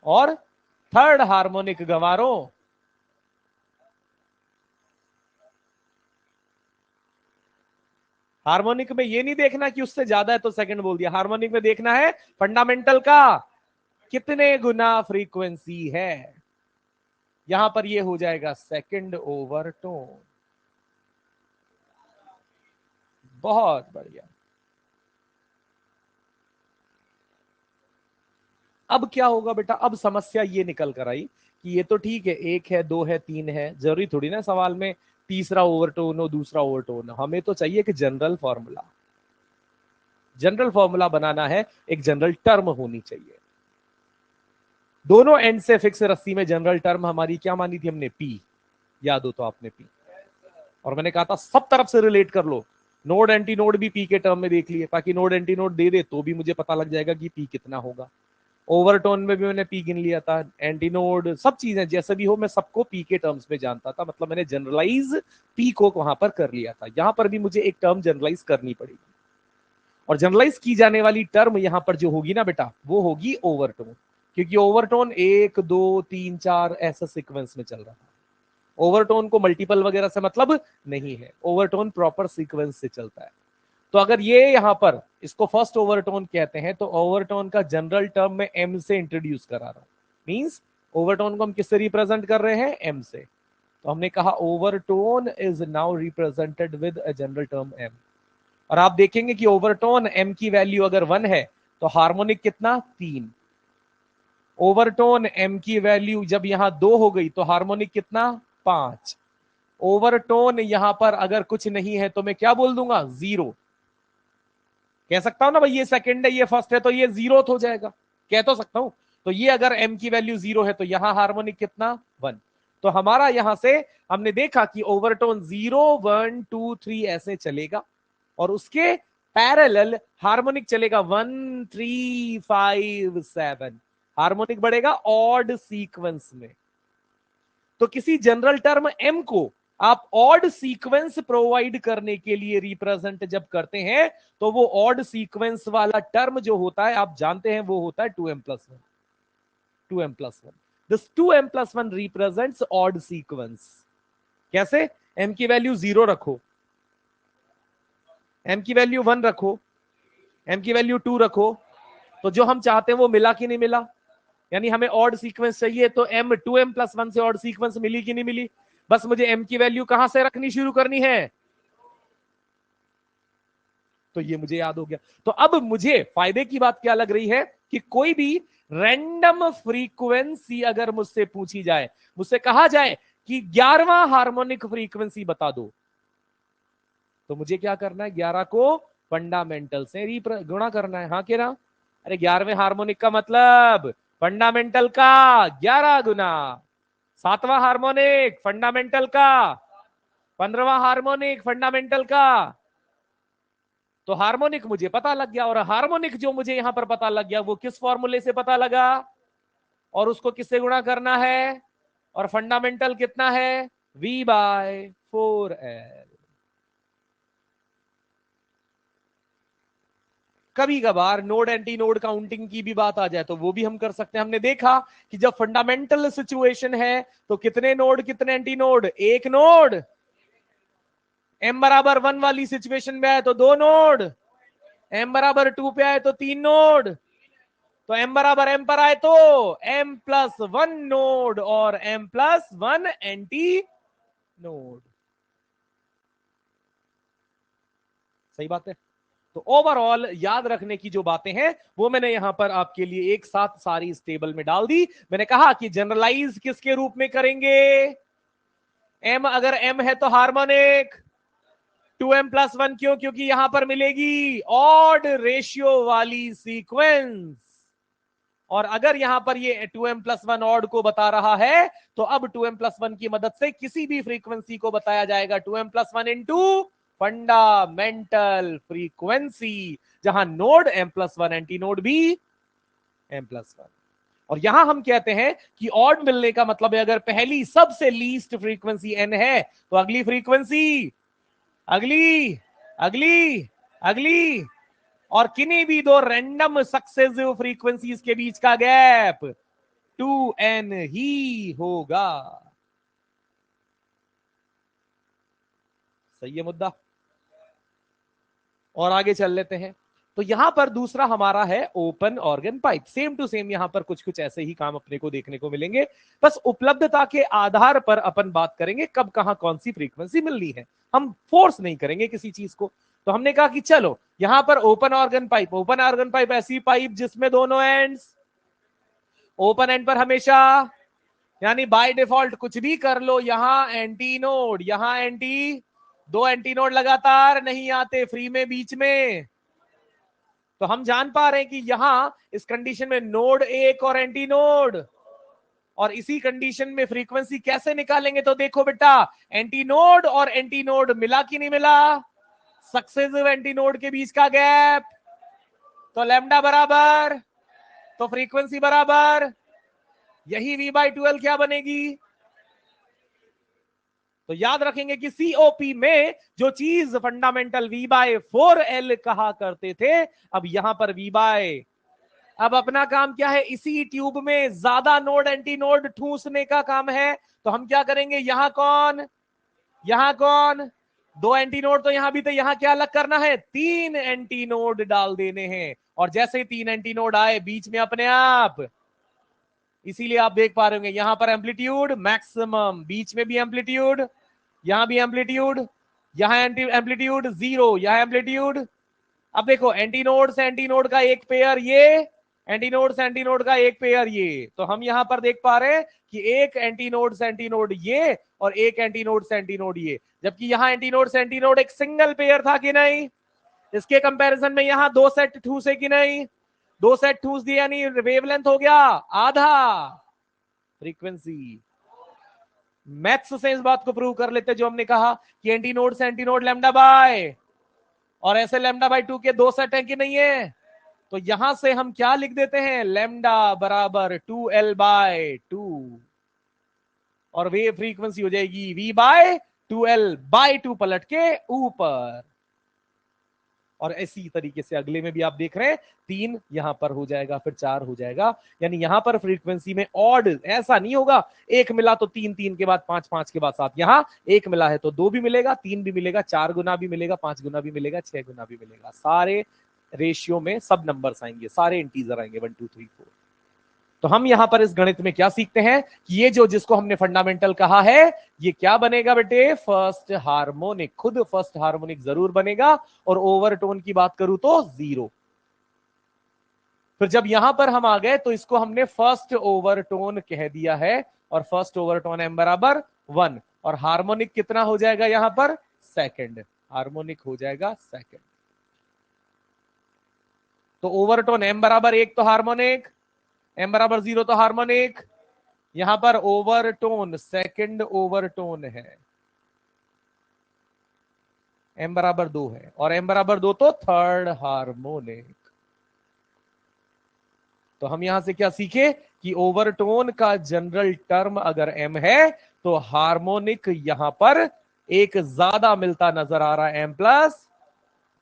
और थर्ड हार्मोनिक गंवारों, हार्मोनिक में ये नहीं देखना कि उससे ज्यादा है तो सेकंड बोल दिया, हार्मोनिक में देखना है फंडामेंटल का कितने गुना फ्रीक्वेंसी है। यहां पर ये हो जाएगा सेकंड ओवरटोन। बहुत बढ़िया। अब क्या होगा बेटा, अब समस्या ये निकल कर आई कि ये तो ठीक है, 1 है, 2 है, 3 है, जरूरी थोड़ी ना सवाल में तीसरा ओवरटोन हो, दूसरा ओवरटोन हो। हमें तो चाहिए कि जनरल फॉर्मूला, जनरल फॉर्मूला बनाना है, एक जनरल टर्म होनी चाहिए। दोनों एंड से फिक्स रस्सी में जनरल टर्म हमारी क्या मानी थी हमने, पी, याद हो तो आपने पी, और मैंने कहा था सब तरफ से रिलेट कर लो, नोड एंटी नोड भी पी के टर्म में देख लिए, ताकि नोड एंटी नोड दे दे तो भी मुझे पता लग जाएगा कि पी कितना होगा। ओवरटोन में भी मैंने पी गिन लिया था, एंटी नोड, सब चीजें जैसे भी हो मैं सबको पी के टर्म्स में जानता था, मतलब मैंने जनरलाइज पी को वहां पर कर लिया था। यहां पर भी मुझे एक टर्म जनरलाइज करनी पड़ेगी, और जनरलाइज की जाने वाली टर्म यहां पर जो होगी ना बेटा, वो होगी ओवरटोन, क्योंकि ओवरटोन 1 2 3 4 ऐसा सीक्वेंस में चल रहा था। ओवरटोन को मल्टीपल वगैरह से मतलब नहीं है, ओवरटोन प्रॉपर सीक्वेंस से चलता है। तो अगर ये यहां पर इसको फर्स्ट ओवरटोन कहते हैं, तो ओवरटोन का जनरल टर्म में एम से इंट्रोड्यूस करा रहा हूं, मींस ओवरटोन को हम किससे रिप्रेजेंट कर रहे हैं, एम से। तो हमने कहा overtone is now represented with a general term M, और आप देखेंगे कि ओवरटोन एम की वैल्यू अगर 1 है तो हार्मोनिक कितना, 3। ओवरटोन एम की वैल्यू जब यहां 2 हो गई तो हार्मोनिक कितना, 5। ओवरटोन यहां पर अगर कुछ नहीं है तो मैं क्या बोल दूंगा, 0। कह सकता हूं ना भाई ये सेकंड है, ये फर्स्ट है, तो ये 0 हो जाएगा, कह तो सकता हूं। तो ये अगर m की वैल्यू 0 है तो यहां हार्मोनिक कितना, 1। तो हमारा यहां से हमने देखा कि ओवरटोन 0 1 2 3 ऐसे चलेगा, और उसके पैरेलल हार्मोनिक चलेगा 1 3 5 7, हार्मोनिक बढ़ेगा ऑड सीक्वेंस में। तो किसी जनरल टर्म m को आप ऑड सीक्वेंस प्रोवाइड करने के लिए रिप्रेजेंट जब करते हैं, तो वो ऑड सीक्वेंस वाला टर्म जो होता है आप जानते हैं, वो होता है 2m+1, 2m+1। This 2m+1 represents odd sequence. कैसे, m की वैल्यू 0 रखो, m की वैल्यू 1 रखो, m की वैल्यू 2 रखो, तो जो हम चाहते हैं वो मिला कि नहीं मिला, यानी हमें ऑड सीक्वेंस चाहिए, तो m 2m+1 से ऑड सीक्वेंस मिली कि नहीं मिली। बस मुझे m की वैल्यू कहां से रखनी शुरू करनी है, तो ये मुझे याद हो गया। तो अब मुझे फायदे की बात क्या लग रही है कि कोई भी रैंडम फ्रीक्वेंसी अगर मुझसे पूछी जाए, मुझसे कहा जाए कि 11वां हार्मोनिक फ्रीक्वेंसी बता दो, तो मुझे क्या करना है, 11 को फंडामेंटल से गुणा करना है। हाँ के ना, अरे 11वें हार्मोनिक का मतलब फंडामेंटल का 11 गुना, 7वां हार्मोनिक फंडामेंटल का, 15वां हार्मोनिक फंडामेंटल का। तो हार्मोनिक मुझे पता लग गया, और हार्मोनिक जो मुझे यहां पर पता लग गया वो किस फॉर्मूले से पता लगा, और उसको किससे गुणा करना है, और फंडामेंटल कितना है V/4L। कभी कभार नोड एंटी नोड काउंटिंग की भी बात आ जाए तो वो भी हम कर सकते हैं। हमने देखा कि जब फंडामेंटल सिचुएशन है तो कितने नोड कितने एंटी नोड, एक नोड। m/1 वाली सिचुएशन में आए तो दो नोड, m/2 पे आए तो तीन नोड, तो m/m पर आए तो m+1 नोड और m+1 एंटी नोड। सही बात है। तो ओवरऑल याद रखने की जो बातें हैं वो मैंने यहां पर आपके लिए एक साथ सारी इस टेबल में डाल दी। मैंने कहा कि जनरलाइज किसके रूप में करेंगे, m अगर m है तो हार्मोनिक 2m+1, क्यों, क्योंकि यहां पर मिलेगी ऑड रेशियो वाली सीक्वेंस। और अगर यहां पर ये 2m+1 ऑड को बता रहा है तो अब 2m+1 की मदद से किसी भी फ्रीक्वेंसी को बताया जाएगा 2m+1 इंटू फंडामेंटल फ्रीक्वेंसी, जहां नोड m+1 एंटी नोड भी m+1। और यहां हम कहते हैं कि ऑड मिलने का मतलब है अगर पहली सबसे लीस्ट फ्रीक्वेंसी n है तो अगली फ्रीक्वेंसी, अगली, अगली, अगली, और किन्हीं भी दो रैंडम सक्सेसिव फ्रीक्वेंसीज के बीच का गैप 2n ही होगा। सही है मुद्दा। और आगे चल लेते हैं। तो यहां पर दूसरा हमारा है open organ pipe. Same to same यहां पर कुछ कुछ ऐसे ही काम अपने को देखने को मिलेंगे, बस उपलब्धता के आधार पर अपन बात करेंगे कब कहां कौन सी फ्रीक्वेंसी मिलनी है, हम फोर्स नहीं करेंगे किसी चीज को। तो हमने कहा कि चलो यहां पर open organ pipe, open organ pipe ऐसी पाइप जिसमें दोनों एंड्स ओपन एंड पर हमेशा, यानी बाय डिफॉल्ट कुछ भी कर लो, यहां एंटी नोड यहां एंटी, दो एंटी नोड लगातार नहीं आते फ्री में बीच में। तो हम जान पा रहे हैं कि यहां इस कंडीशन में नोड एक और एंटी नोड, और इसी कंडीशन में फ्रीक्वेंसी कैसे निकालेंगे, तो देखो बेटा एंटी नोड और एंटी नोड मिला कि नहीं मिला, सक्सेसिव एंटी नोड के बीच का गैप, तो लैम्डा बराबर, तो फ्रीक्वेंसी बराबर, यही V/2L क्या बनेगी। तो याद रखेंगे कि सीओपी में जो चीज फंडामेंटल V/4L कहा करते थे, अब यहां पर V/, अब अपना काम क्या है, इसी ट्यूब में ज्यादा नोड एंटी नोड ठूसने का काम है। तो हम क्या करेंगे, यहां कौन, यहां कौन, दो एंटी नोड तो यहां भी थे, यहां क्या अलग करना है, तीन एंटी नोड डाल देने हैं। और जैसे ही तीन एंटी नोड आए बीच में अपने आप, इसीलिए आप देख पा रहे होंगे यहां पर एम्पलीट्यूड मैक्सिमम, बीच में भी एम्पलीट्यूड, यहां भी एम्पलीट्यूड, यहां एम्पलीट्यूड जीरो, यहां एम्पलीट्यूड। अब देखो एंटी नोड से एंटी नोड का एक पेयर ये, एंटी नोड से एंटी नोड का एक पेयर ये, तो हम यहां पर देख पा रहे हैं कि एक एंटी नोड से एंटी नोड ये और एक एंटी नोड से एंटी नोड ये, जबकि यहां एंटी नोड से एंटी नोड एक सिंगल पेयर था कि नहीं। इसके कंपैरिजन में यहां दो सेट ठूसे कि नहीं, दो सेट ठूस दिया, यानी वेवलेंथ हो गया आधा फ्रीक्वेंसी। मैथ्स से इस बात को प्रूव कर लेते जो हमने कहा कि एंटी नोड से एंटी नोड लैम्डा बाय, और ऐसे λ/2 के दो सेट है कि नहीं है, तो यहां से हम क्या लिख देते हैं, लैम्डा बराबर 2L/2, और वेव फ्रीक्वेंसी हो जाएगी V/2L/2 पलट के ऊपर। और इसी तरीके से अगले में भी आप देख रहे हैं, तीन यहां पर हो जाएगा, फिर चार हो जाएगा, यानी यहां पर फ्रीक्वेंसी में ऑड ऐसा नहीं होगा, एक मिला तो तीन, तीन के बाद पांच, पांच के बाद सात, यहां एक मिला है तो दो भी मिलेगा, तीन भी मिलेगा, चार गुना भी मिलेगा, पांच गुना भी मिलेगा, छह गुना भी मिलेगा, सारे रेशियो में सब नंबर्स आएंगे, सारे इंटीजर आएंगे 1 2 3 4। तो हम यहां पर इस गणित में क्या सीखते हैं कि ये जो जिसको हमने फंडामेंटल कहा है ये क्या बनेगा बेटे, फर्स्ट हार्मोनिक, खुद फर्स्ट हार्मोनिक जरूर बनेगा, और ओवरटोन की बात करूं तो जीरो। फिर जब यहां पर हम आ गए तो इसको हमने फर्स्ट ओवरटोन कह दिया है, और फर्स्ट ओवरटोन m/1, और हार्मोनिक कितना हो जाएगा यहां पर, सेकंड, हार्मोनिक हो जाएगा सेकंड। तो ओवरटोन m/1 तो हार्मोनिक, m/0 तो हार्मोनिक, यहां पर ओवरटोन सेकंड ओवरटोन है, m/2 है, और m/2 तो थर्ड हार्मोनिक। तो हम यहां से क्या सीखे कि ओवरटोन का जनरल टर्म अगर एम है तो हार्मोनिक यहां पर एक ज्यादा मिलता नजर आ रहा है एम प्लस।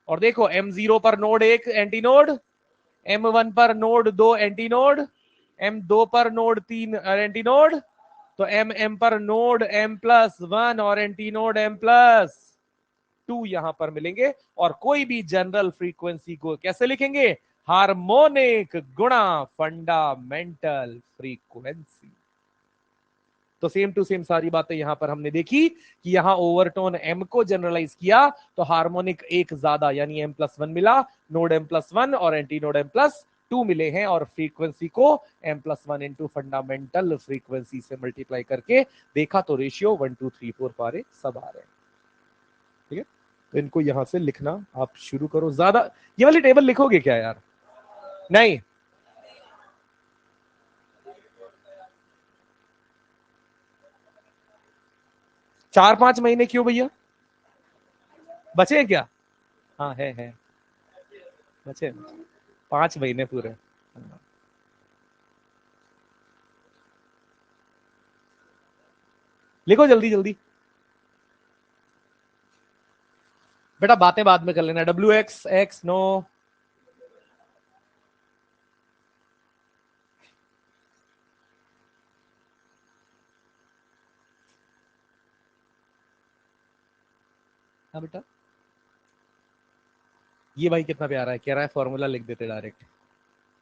और देखो M0 पर नोड 1 एंटी नोड, M1 पर नोड 2 एंटी नोड, M2 पर नोड 3 एंटी नोड, तो M पर नोड M+1 और एंटी नोड M+2 यहां पर मिलेंगे। और कोई भी जनरल फ्रीक्वेंसी को कैसे लिखेंगे? हार्मोनिक गुणा फंडामेंटल फ्रीक्वेंसी। तो सेम टू सेम सारी बातें यहां पर हमने देखी कि यहां ओवरटोन एम को जनरलाइज किया तो हार्मोनिक एक ज्यादा यानी M+1 मिला, नोड M+1 और एंटी नोड M+2 मिले हैं, और फ्रीक्वेंसी को M+1 इंटू फंडामेंटल फ्रीक्वेंसी से मल्टीप्लाई करके देखा तो रेशियो 1 2 3 4 पारे सब आ रहे हैं। ठीक है, तो इनको यहां से लिखना आप शुरू करो। ज्यादा ये वाली टेबल लिखोगे क्या यार? नहीं, 4-5 महीने क्यों भैया? बचे हैं क्या? हाँ है बचे 5 महीने पूरे। लिखो जल्दी जल्दी बेटा, बातें बाद में कर लेना। WX नो, हाँ बेटा, ये भाई कितना प्यारा है, कह रहा है फॉर्मूला लिख देते डायरेक्ट,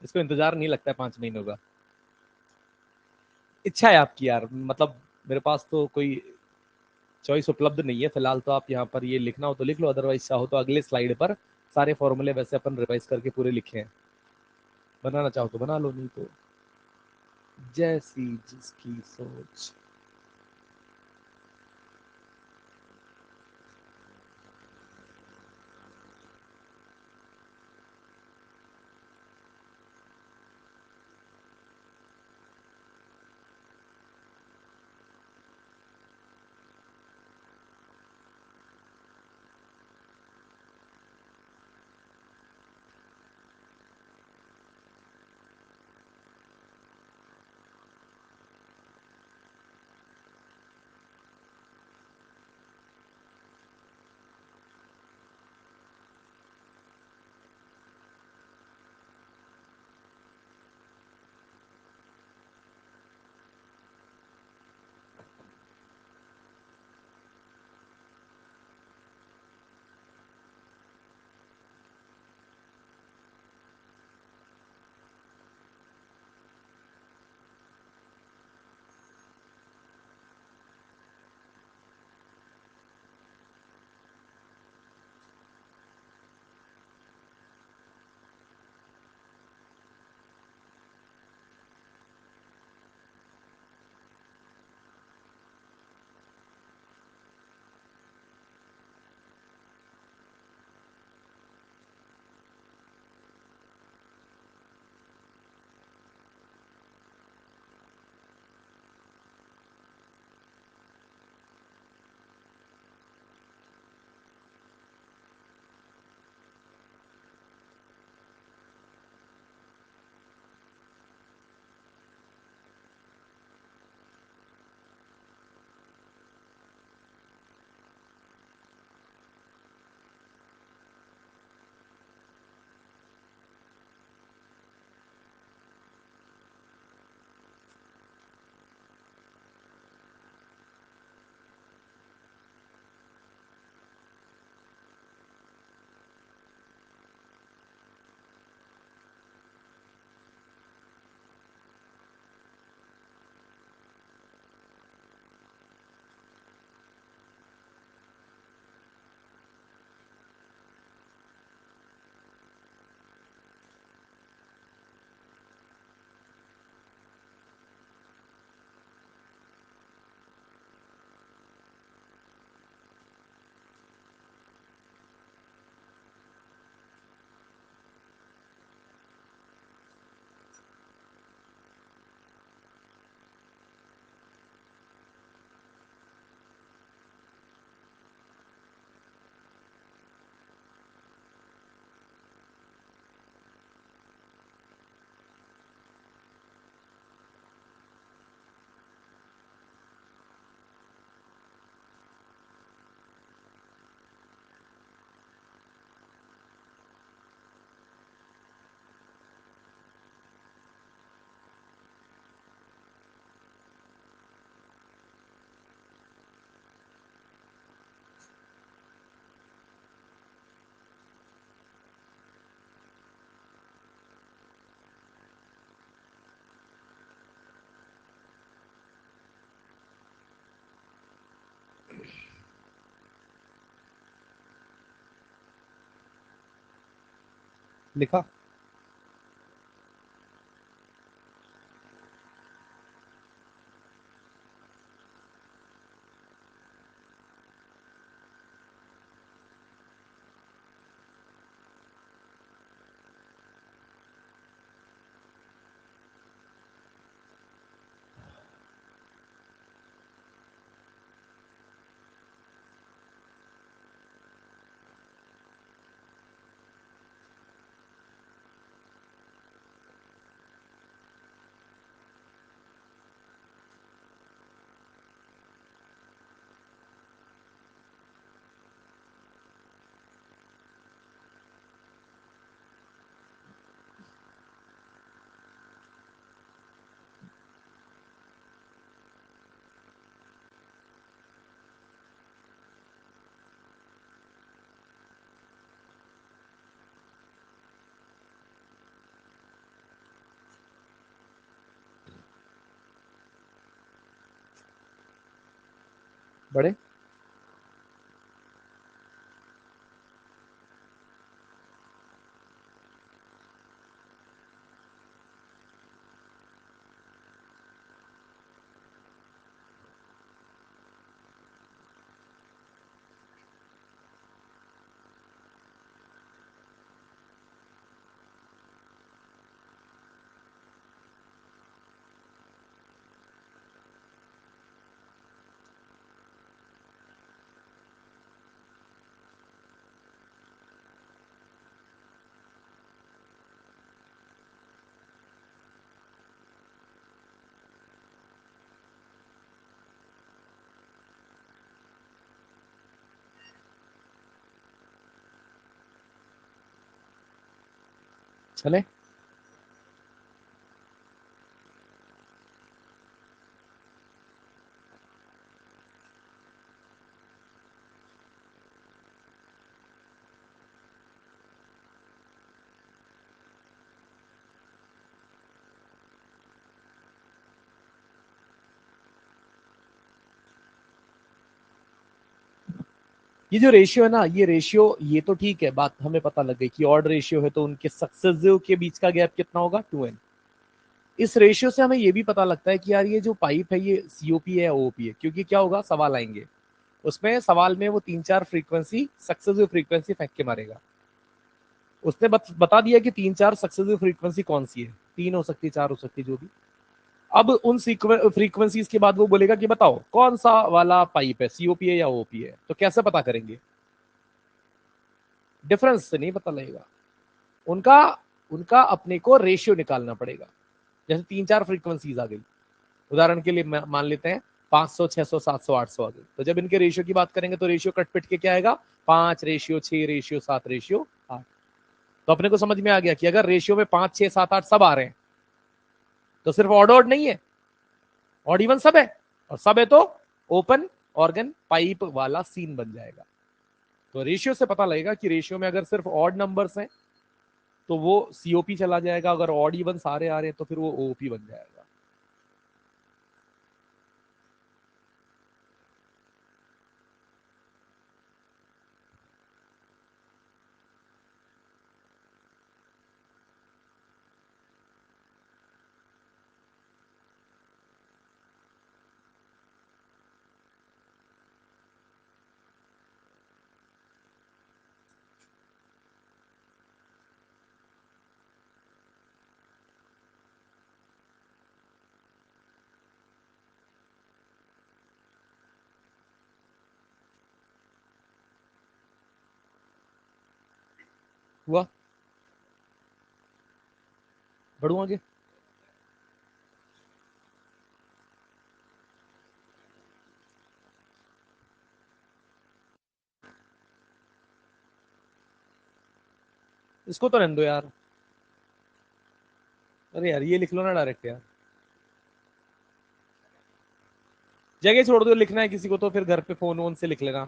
इसको इंतजार नहीं लगता है 5 महीनों का। इच्छा है आपकी यार, मतलब मेरे पास तो कोई चॉइस उपलब्ध नहीं है फिलहाल, तो आप यहाँ पर ये लिखना हो तो लिख लो, अदरवाइज चाहो तो अगले स्लाइड पर सारे फॉर्मूले वैसे अपन रिवाइज करके पूरे लिखे हैं, बनाना चाहो तो बना लो, नहीं तो जैसी जिसकी सोच। लिखा। बड़े चले। ये जो रेशियो है ना, ये रेशियो, ये तो ठीक है, बात हमें पता लग गई कि ऑड रेशियो है तो उनके सक्सेसिव के बीच का गैप कितना होगा, 2n। इस रेशियो से हमें ये भी पता लगता है कि यार ये जो पाइप है ये सीओपी है या ओपी है, क्योंकि क्या होगा, सवाल आएंगे उसमें, सवाल में वो 3-4 फ्रीक्वेंसी, सक्सेसिव फ्रीक्वेंसी फेंक के मारेगा। उसने बता दिया कि 3-4 सक्सेसिव फ्रीक्वेंसी कौन सी है, 3 हो सकती है, 4 हो सकती है, जो भी। अब उन फ्रीक्वेंसीज के बाद वो बोलेगा कि बताओ कौन सा वाला पाइप है, सीओपी है या ओपी है। तो कैसे पता करेंगे, डिफरेंस से नहीं पता लगेगा, उनका उनका अपने को रेशियो निकालना पड़ेगा। जैसे 3-4 फ्रीक्वेंसीज आ गई, उदाहरण के लिए मान लेते हैं 500, 600, 700, 800 आ गई, तो जब इनके रेशियो की बात करेंगे तो रेशियो कट पिट के क्या आएगा, 5:6:7:8। तो अपने को समझ में आ गया कि अगर रेशियो में 5, 6, 7, 8 सब आ रहे हैं तो सिर्फ ऑड ऑड नहीं है, ऑड इवन सब है, और सब है तो ओपन ऑर्गन पाइप वाला सीन बन जाएगा। तो रेशियो से पता लगेगा कि रेशियो में अगर सिर्फ ऑड नंबर्स हैं तो वो सीओपी चला जाएगा, अगर ऑड इवन सारे आ रहे हैं तो फिर वो ओपी बन जाएगा। हुआ, बढ़ू आगे। इसको तो रहने दो यार, अरे यार ये लिख लो ना डायरेक्ट यार, जगह छोड़ दो, लिखना है किसी को तो फिर घर पे फोन वोन से लिख लेना।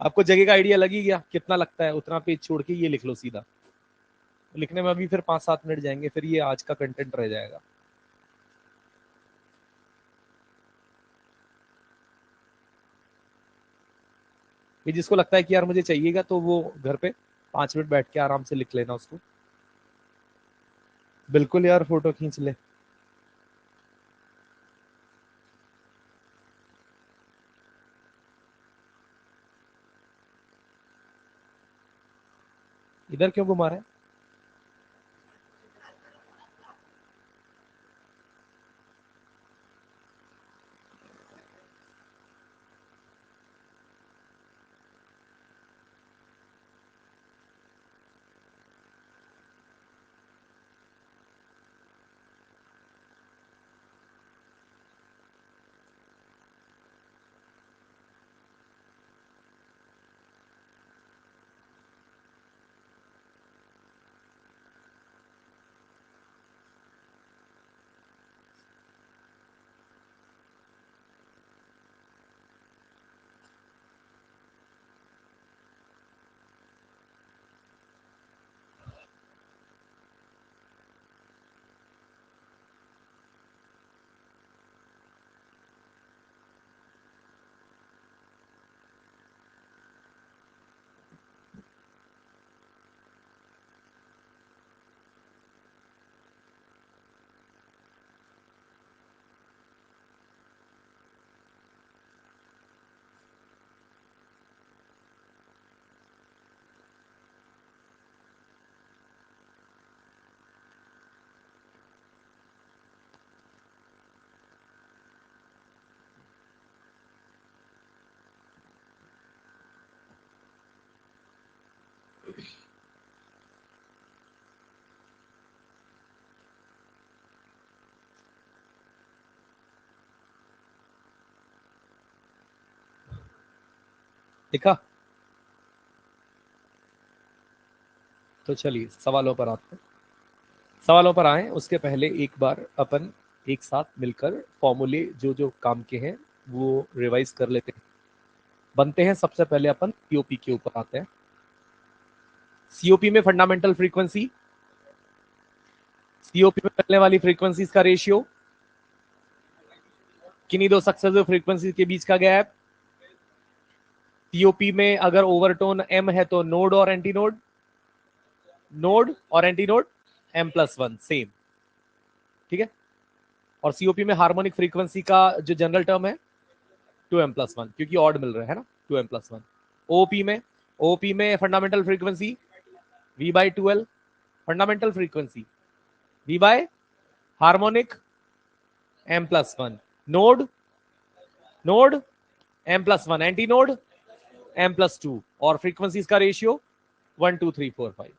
आपको जगह का आइडिया लग ही गया कितना लगता है, उतना पेज छोड़ के ये लिख लो सीधा। लिखने में अभी फिर 5-7 मिनट जाएंगे, फिर ये आज का कंटेंट रह जाएगा। ये जिसको लगता है कि यार मुझे चाहिएगा तो वो घर पे 5 मिनट बैठ के आराम से लिख लेना उसको। बिल्कुल यार, फोटो खींच ले। इधर क्यों घुमा रहा है? दिखा? तो चलिए सवालों पर आते हैं। सवालों पर आए उसके पहले एक बार अपन एक साथ मिलकर फॉर्मूले जो जो काम के हैं वो रिवाइज कर लेते हैं। बनते हैं। सबसे पहले अपन सीओपी के ऊपर आते हैं। सीओपी में फंडामेंटल फ्रीक्वेंसी, सीओपी में मिलने वाली फ्रीक्वेंसीज का रेशियो, किन्हीं दो सक्सेसिव फ्रीक्वेंसी के बीच का गैप, सीओपी में अगर ओवरटोन एम है तो नोड और एंटी नोड, नोड और एंटी नोड M+1 सेम। ठीक है। और सीओपी में हार्मोनिक फ्रीक्वेंसी का जो जनरल टर्म है 2M+1, क्योंकि ऑड मिल रहा है ना 2M+1। ओपी में, ओपी में fundamental frequency V/2L, fundamental frequency V by harmonic M+1, node, node M+1, anti node M+2, और फ्रीक्वेंसीज का रेशियो 1 2 3 4 5।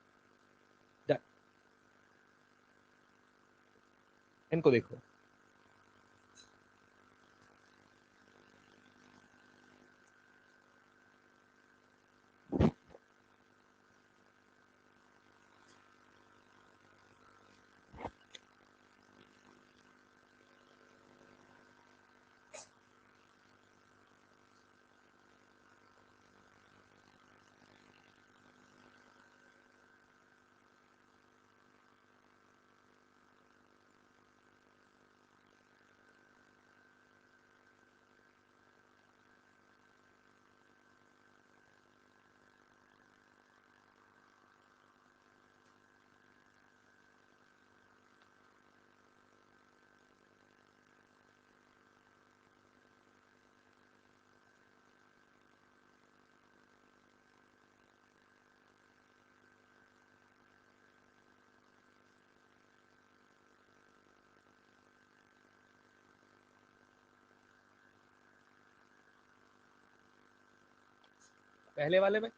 इनको देखो। पहले वाले में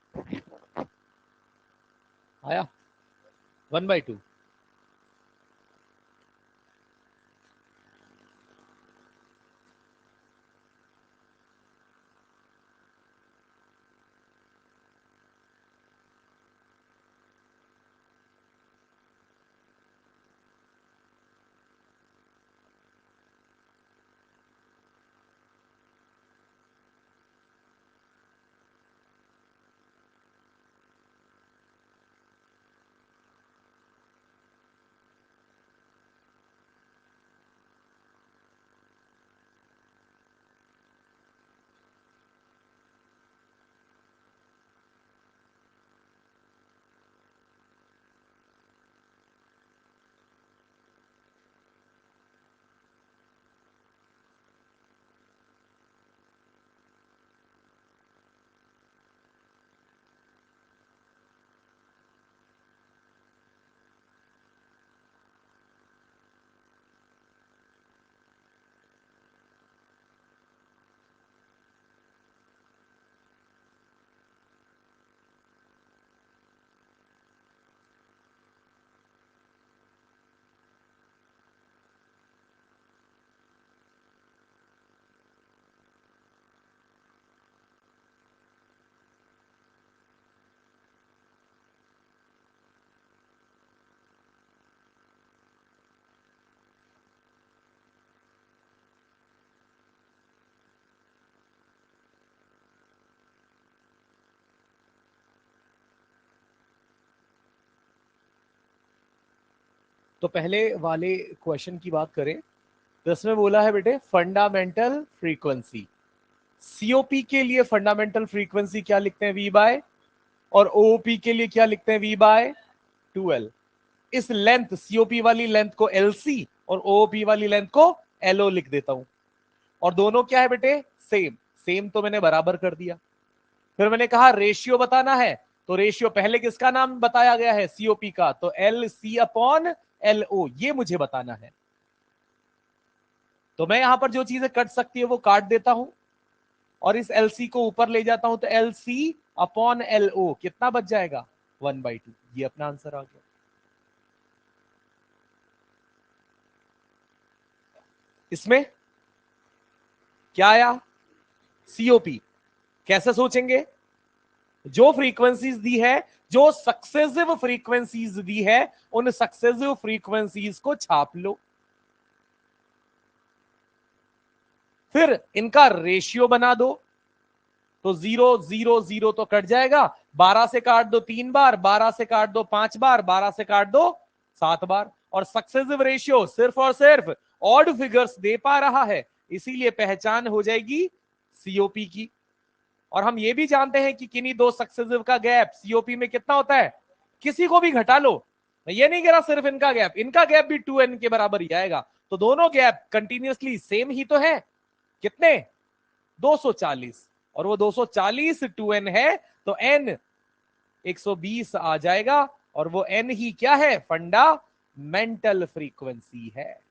आया 1/2। तो पहले वाले क्वेश्चन की बात करें तो इसमें बोला है बेटे फंडामेंटल फ्रीक्वेंसी। सीओपी के लिए फंडामेंटल फ्रीक्वेंसी क्या लिखते हैं, वी बाय, और ओओपी के लिए क्या लिखते हैं, वी बाय 2l। इस लेंथ सीओपी वाली लेंथ को एलसी और ओओपी वाली लेंथ को एलओ लिख देता हूं। और दोनों क्या है बेटे, सेम। सेम तो मैंने बराबर कर दिया। फिर मैंने कहा रेशियो बताना है, तो रेशियो पहले किसका नाम बताया गया है, सीओपी का, तो L C upon L O, ये मुझे बताना है। तो मैं यहां पर जो चीजें कट सकती है वो काट देता हूं और इस एलसी को ऊपर ले जाता हूं, तो L C upon L O कितना बच जाएगा, 1/2। ये अपना आंसर आ गया। इसमें क्या आया, सीओपी। कैसे सोचेंगे, जो फ्रीक्वेंसीज दी है, जो सक्सेसिव फ्रीक्वेंसीज दी है, उन सक्सेसिव फ्रीक्वेंसीज को छाप लो, फिर इनका रेशियो बना दो। तो 0 0 0 तो कट जाएगा, 12 से काट दो 3 बार, 12 से काट दो 5 बार, 12 से काट दो 7 बार। और सक्सेसिव रेशियो सिर्फ और सिर्फ ऑड फिगर्स दे पा रहा है, इसीलिए पहचान हो जाएगी सीओपी की। और हम ये भी जानते हैं कि किन्हीं दो सक्सेसिव का गैप सीओपी में कितना होता है, किसी को भी घटा लो, मैं ये नहीं कह रहा सिर्फ इनका गैप भी 2n के बराबर ही आएगा। तो दोनों गैप कंटिन्यूअसली सेम ही तो है, कितने, 240। और वो 240 2n है, तो n 120 आ जाएगा। और वो n ही क्या है, फंडामेंटल फ्रीक्वेंसी है।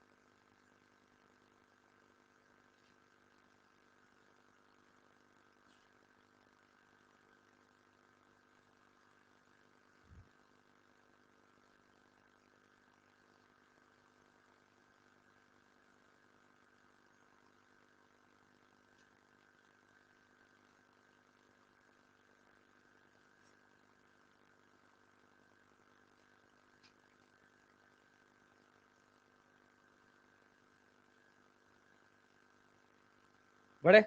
बड़े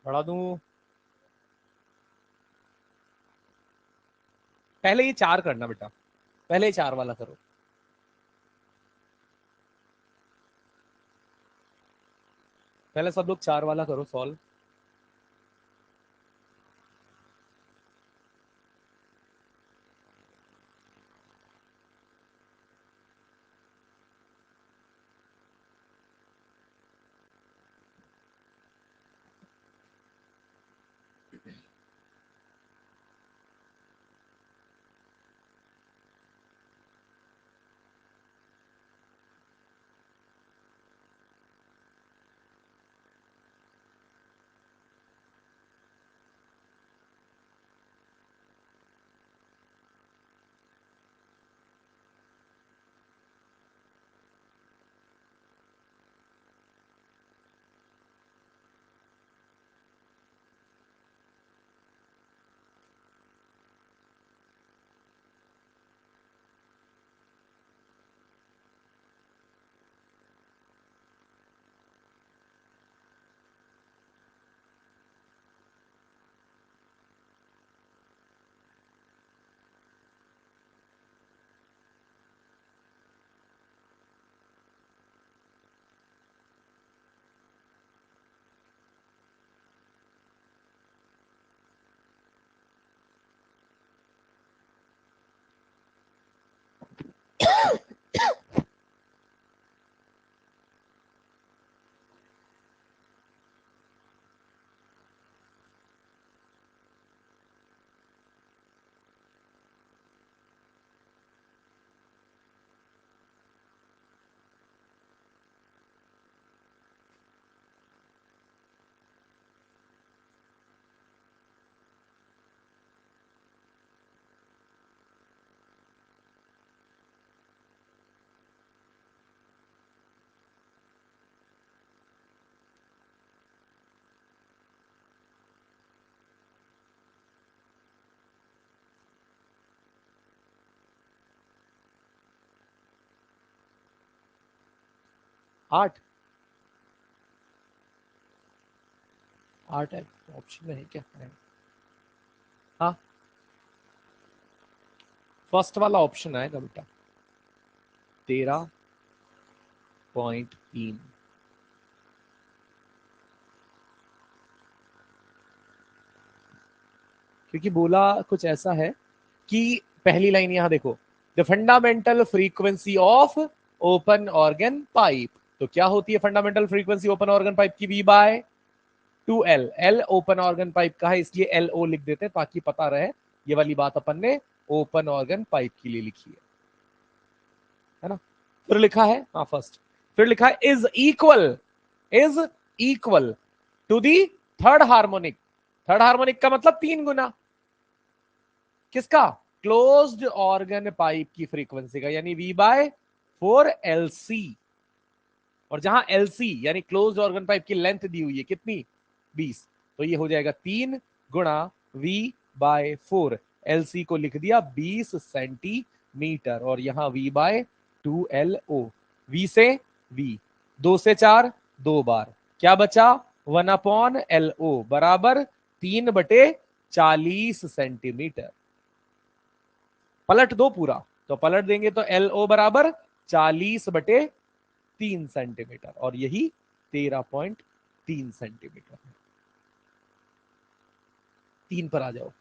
बढ़ा दूं, पहले ये 4 करना बेटा, पहले 4 वाला करो। पहले सब लोग 4 वाला करो सॉल्व। 8 8 है ऑप्शन में है क्या है? हाँ फर्स्ट वाला ऑप्शन आएगा बेटा 13.3 क्योंकि बोला कुछ ऐसा है कि पहली लाइन यहां देखो the fundamental frequency of open organ pipe तो क्या होती है fundamental frequency open organ pipe की V by 2L L open organ pipe का है इसलिए LO लिख देते हैं ताकि पता रहे ये वाली बात अपन ने ओपन ऑर्गन पाइप के लिए लिखी है ना। फिर लिखा है हाँ फर्स्ट फिर लिखा है is equal to the third harmonic का मतलब 3 गुना किसका क्लोज्ड ऑर्गन पाइप की फ्रीक्वेंसी का यानी V बाय 4LC और जहां LC यानी क्लोज्ड ऑर्गन पाइप की लेंथ दी हुई है कितनी 20 तो ये हो जाएगा 3 गुणा V बाय 4 LC को लिख दिया 20 सेंटीमीटर और यहां V बाय 2LO V से V 2 से 4 2 बार क्या बचा 1/LO बराबर 3/40 सेंटीमीटर पलट दो पूरा तो पलट देंगे तो LO बराबर 40/3 सेंटीमीटर और यही 13.3 सेंटीमीटर है 3 पर आ जाओ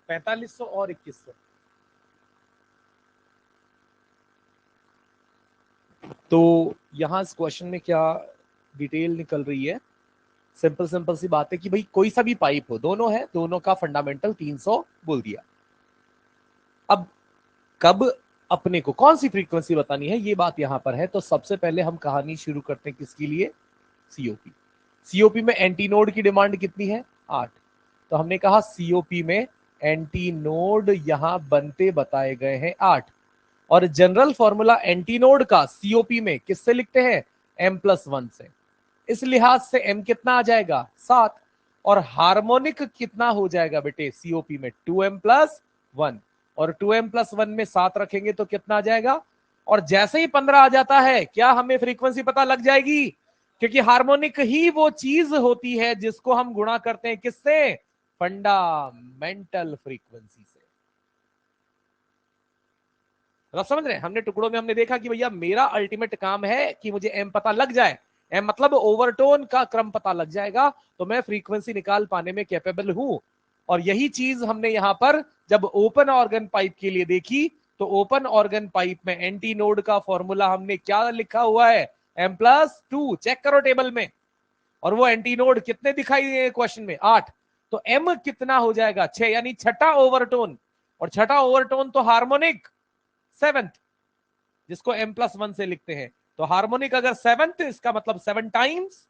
पैंतालीस सौ और 2100 तो यहां इस क्वेश्चन में क्या डिटेल निकल रही है सिंपल सी बात है कि भाई कोई सा भी पाइप हो दोनों है दोनों का फंडामेंटल 300 बोल दिया अब कब अपने को कौन सी फ्रीक्वेंसी बतानी है ये बात यहां पर है तो सबसे पहले हम कहानी शुरू करते हैं किसके लिए सीओपी में एंटीनोड की डिमांड कितनी है 8 तो हमने कहा सीओपी में एंटीनोड यहां बनते बताए गए हैं 8 और जनरल फॉर्मूला एंटीनोड का सीओपी में किससे लिखते हैं M+1 से इस लिहाज से M कितना आ जाएगा 7 और हार्मोनिक कितना हो जाएगा बेटे सीओपी में 2M+1 और 2m+1 में 7 रखेंगे तो कितना आ जाएगा। और जैसे ही 15 आ जाता है क्या हमें फ्रीक्वेंसी पता लग जाएगी, क्योंकि हार्मोनिक ही वो चीज होती है जिसको हम गुणा करते हैं किससे, फंडामेंटल फ्रीक्वेंसी से। आप समझ रहे हैं, हमने टुकड़ों में हमने देखा कि भैया मेरा अल्टीमेट काम है कि मुझे एम पता लग जाए, एम मतलब ओवरटोन का क्रम पता लग जाएगा तो मैं फ्रीक्वेंसी निकाल पाने में कैपेबल हूं। और यही चीज हमने यहां पर जब ओपन ऑर्गन पाइप के लिए देखी, तो ओपन ऑर्गन पाइप में एंटी नोड का फॉर्मूला हमने क्या लिखा हुआ है, M+2। चेक करो टेबल में, और वो एंटी नोड कितने दिखाई दिए क्वेश्चन में, 8। तो एम कितना हो जाएगा, 6, यानी छठा ओवरटोन। और छठा ओवरटोन तो हार्मोनिक 7th, जिसको M+1 से लिखते हैं। तो हार्मोनिक अगर 7th, इसका मतलब 7 टाइम्स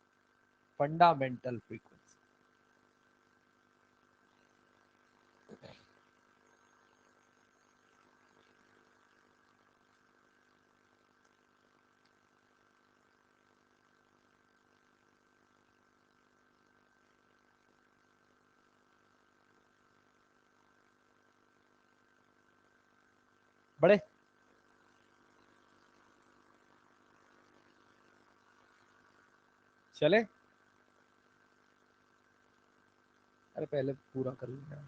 फंडामेंटल फ्रीक्वेंसी। बड़े चले, अरे पहले पूरा कर लेना।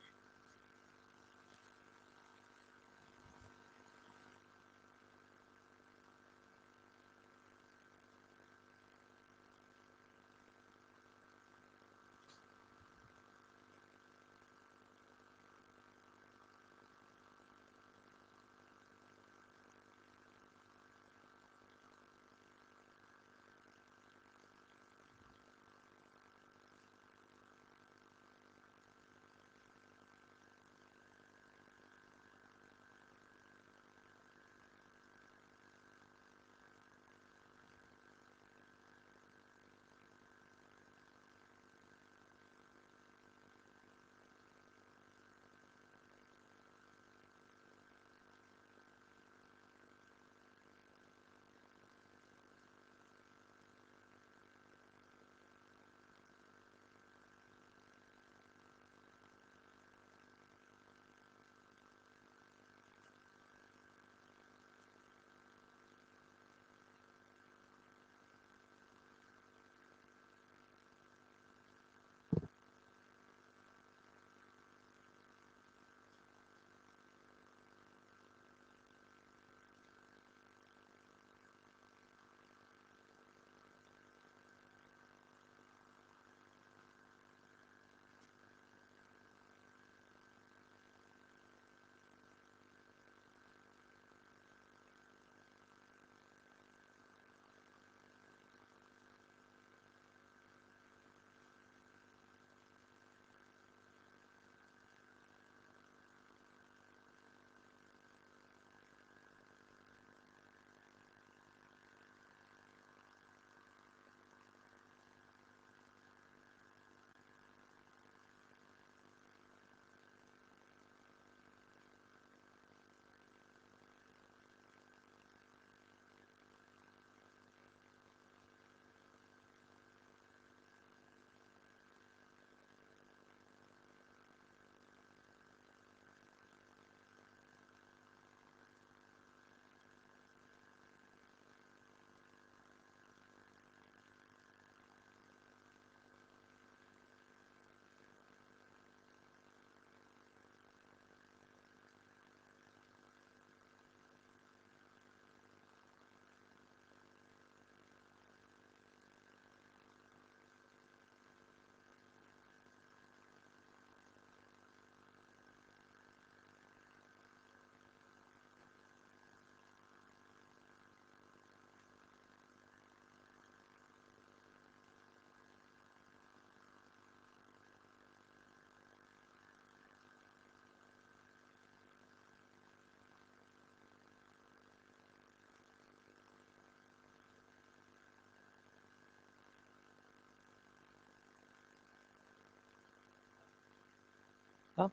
हाँ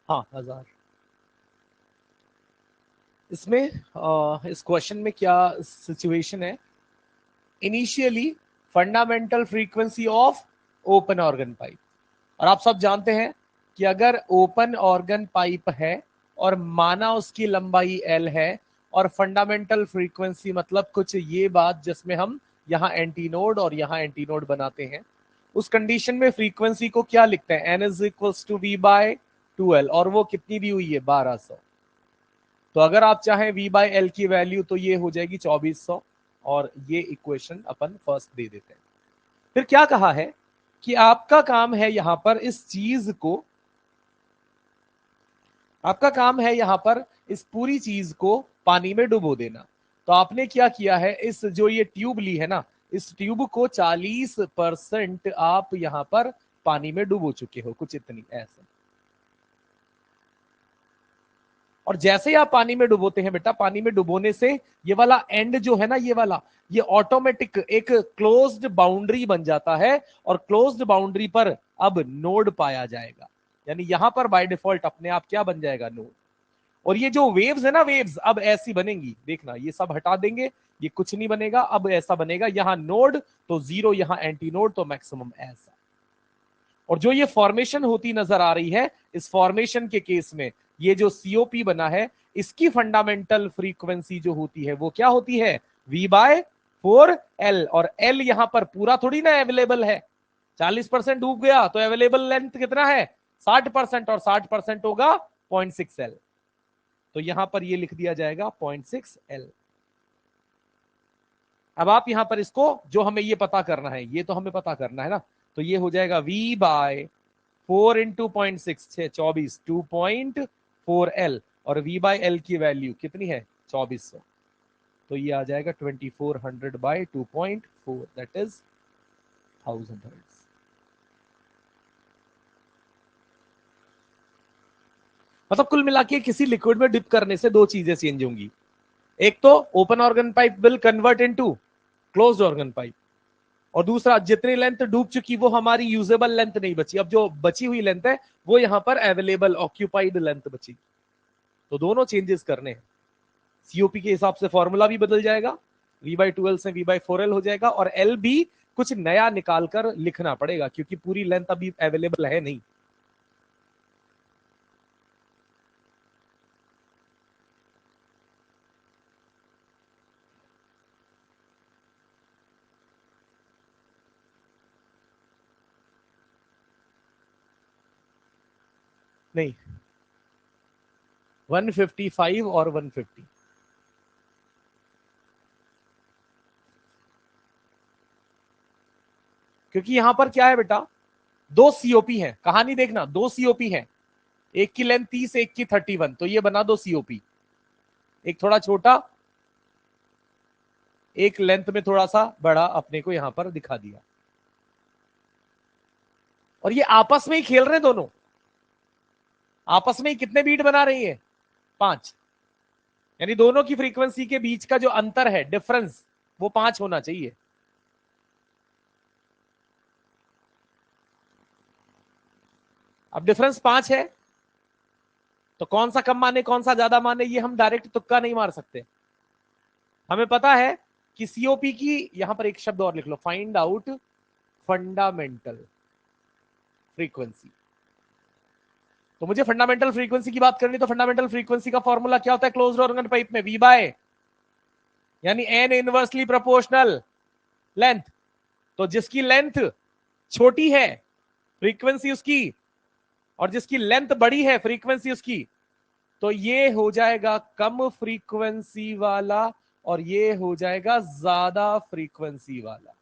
हाँ 1000। इसमें इस क्वेश्चन में क्या सिचुएशन है, initially fundamental frequency of open organ pipe. और आप सब जानते हैं कि अगर ओपन ऑर्गन पाइप है और माना उसकी लंबाई L है, और फंडामेंटल फ्रीक्वेंसी मतलब कुछ ये बात जिसमें हम यहां एंटी नोड और यहां एंटी नोड बनाते हैं, उस कंडीशन में फ्रीक्वेंसी को क्या लिखते हैं, n is equals to v by 2l, और वो कितनी दी हुई है 1200। तो अगर आप चाहें v बाय एल की वैल्यू तो ये हो जाएगी 2400, और ये इक्वेशन अपन फर्स्ट दे देते हैं। फिर क्या कहा है कि आपका काम है यहां पर इस चीज को, आपका काम है यहां पर इस पूरी चीज को पानी में डुबो देना। तो आपने क्या किया है, इस जो ये ट्यूब ली है ना, इस ट्यूब को 40% आप यहां पर पानी में डुबो चुके हो, कुछ इतनी ऐसे। और जैसे ही आप पानी में डुबोते हैं बेटा, पानी में डुबोने से ये वाला एंड जो है ना, ये वाला, ये ऑटोमेटिक एक क्लोज्ड बाउंड्री बन जाता है, और क्लोज्ड बाउंड्री पर अब नोड पाया जाएगा। यानी यहां पर बाय डिफॉल्ट अपने आप क्या बन जाएगा, नोड। और ये जो वेव्स है ना, वेव्स अब ऐसी बनेंगी, देखना ये सब हटा देंगे, ये कुछ नहीं बनेगा, अब ऐसा बनेगा, यहां नोड तो जीरो, यहां एंटी नोड तो मैक्सिमम ऐसा। और जो ये फॉर्मेशन होती नजर आ रही है, इस फॉर्मेशन के केस में ये जो सीओपी बना है, इसकी फंडामेंटल फ्रीक्वेंसी जो होती है वो क्या होती है, v बाय 4l। और l यहां पर पूरा थोड़ी ना अवेलेबल है, 40% डूब गया तो अवेलेबल लेंथ कितना है 60%, और 60% होगा 0.6l। तो यहां पर ये लिख दिया जाएगा 0.6l। अब आप यहां पर इसको, जो हमें ये पता करना है, ये तो हमें पता करना है ना, तो ये हो जाएगा v बाय 4 इंटू 0.6, 24, 2.4l, और v बाय एल की वैल्यू कितनी है 2400। तो ये आ जाएगा 2400 बाय 2.4, दैट इज 1000 हर्ट्ज। मतलब कुल मिला के किसी लिक्विड में डिप करने से दो चीजें चेंज होंगी, एक तो open organ pipe will convert into closed organ pipe, और दूसरा जितनी लेंथ डूब चुकी वो हमारी यूजेबल लेंथ नहीं बची, अब जो बची हुई लेंथ है वो यहां पर अवेलेबल ऑक्यूपाइड लेंथ बची। तो दोनों चेंजेस करने हैं, सीओपी के हिसाब से फॉर्मूला भी बदल जाएगा, v बाई 2l से v बाई 4l हो जाएगा, और l भी कुछ नया निकालकर लिखना पड़ेगा क्योंकि पूरी लेंथ अभी अवेलेबल है नहीं। नहीं, 155 और 150, क्योंकि यहां पर क्या है बेटा, दो सीओपी है, कहानी देखना, दो सीओपी है, एक की लेंथ 30, एक की 31, तो ये बना दो सीओपी, एक थोड़ा छोटा, एक लेंथ में थोड़ा सा बड़ा, अपने को यहां पर दिखा दिया। और ये आपस में ही खेल रहे हैं दोनों, आपस में ही कितने बीट बना रही है 5, यानी दोनों की फ्रीक्वेंसी के बीच का जो अंतर है, डिफरेंस, वो 5 होना चाहिए। अब डिफरेंस 5 है, तो कौन सा कम माने कौन सा ज्यादा माने ये हम डायरेक्ट तुक्का नहीं मार सकते। हमें पता है कि सीओपी की, यहां पर एक शब्द और लिख लो, फाइंड आउट फंडामेंटल फ्रीक्वेंसी। तो मुझे फंडामेंटल फ्रीक्वेंसी की बात करनी, तो फंडामेंटल फ्रीक्वेंसी का फॉर्मूला क्या होता है क्लोज्ड ऑर्गन पाइप में, वी बाय, यानी एन इनवर्सली प्रोपोर्शनल लेंथ। तो जिसकी लेंथ छोटी है फ्रीक्वेंसी उसकी, और जिसकी लेंथ बड़ी है फ्रीक्वेंसी उसकी, तो ये हो जाएगा कम फ्रीक्वेंसी वाला, और ये हो जाएगा ज्यादा फ्रीक्वेंसी वाला।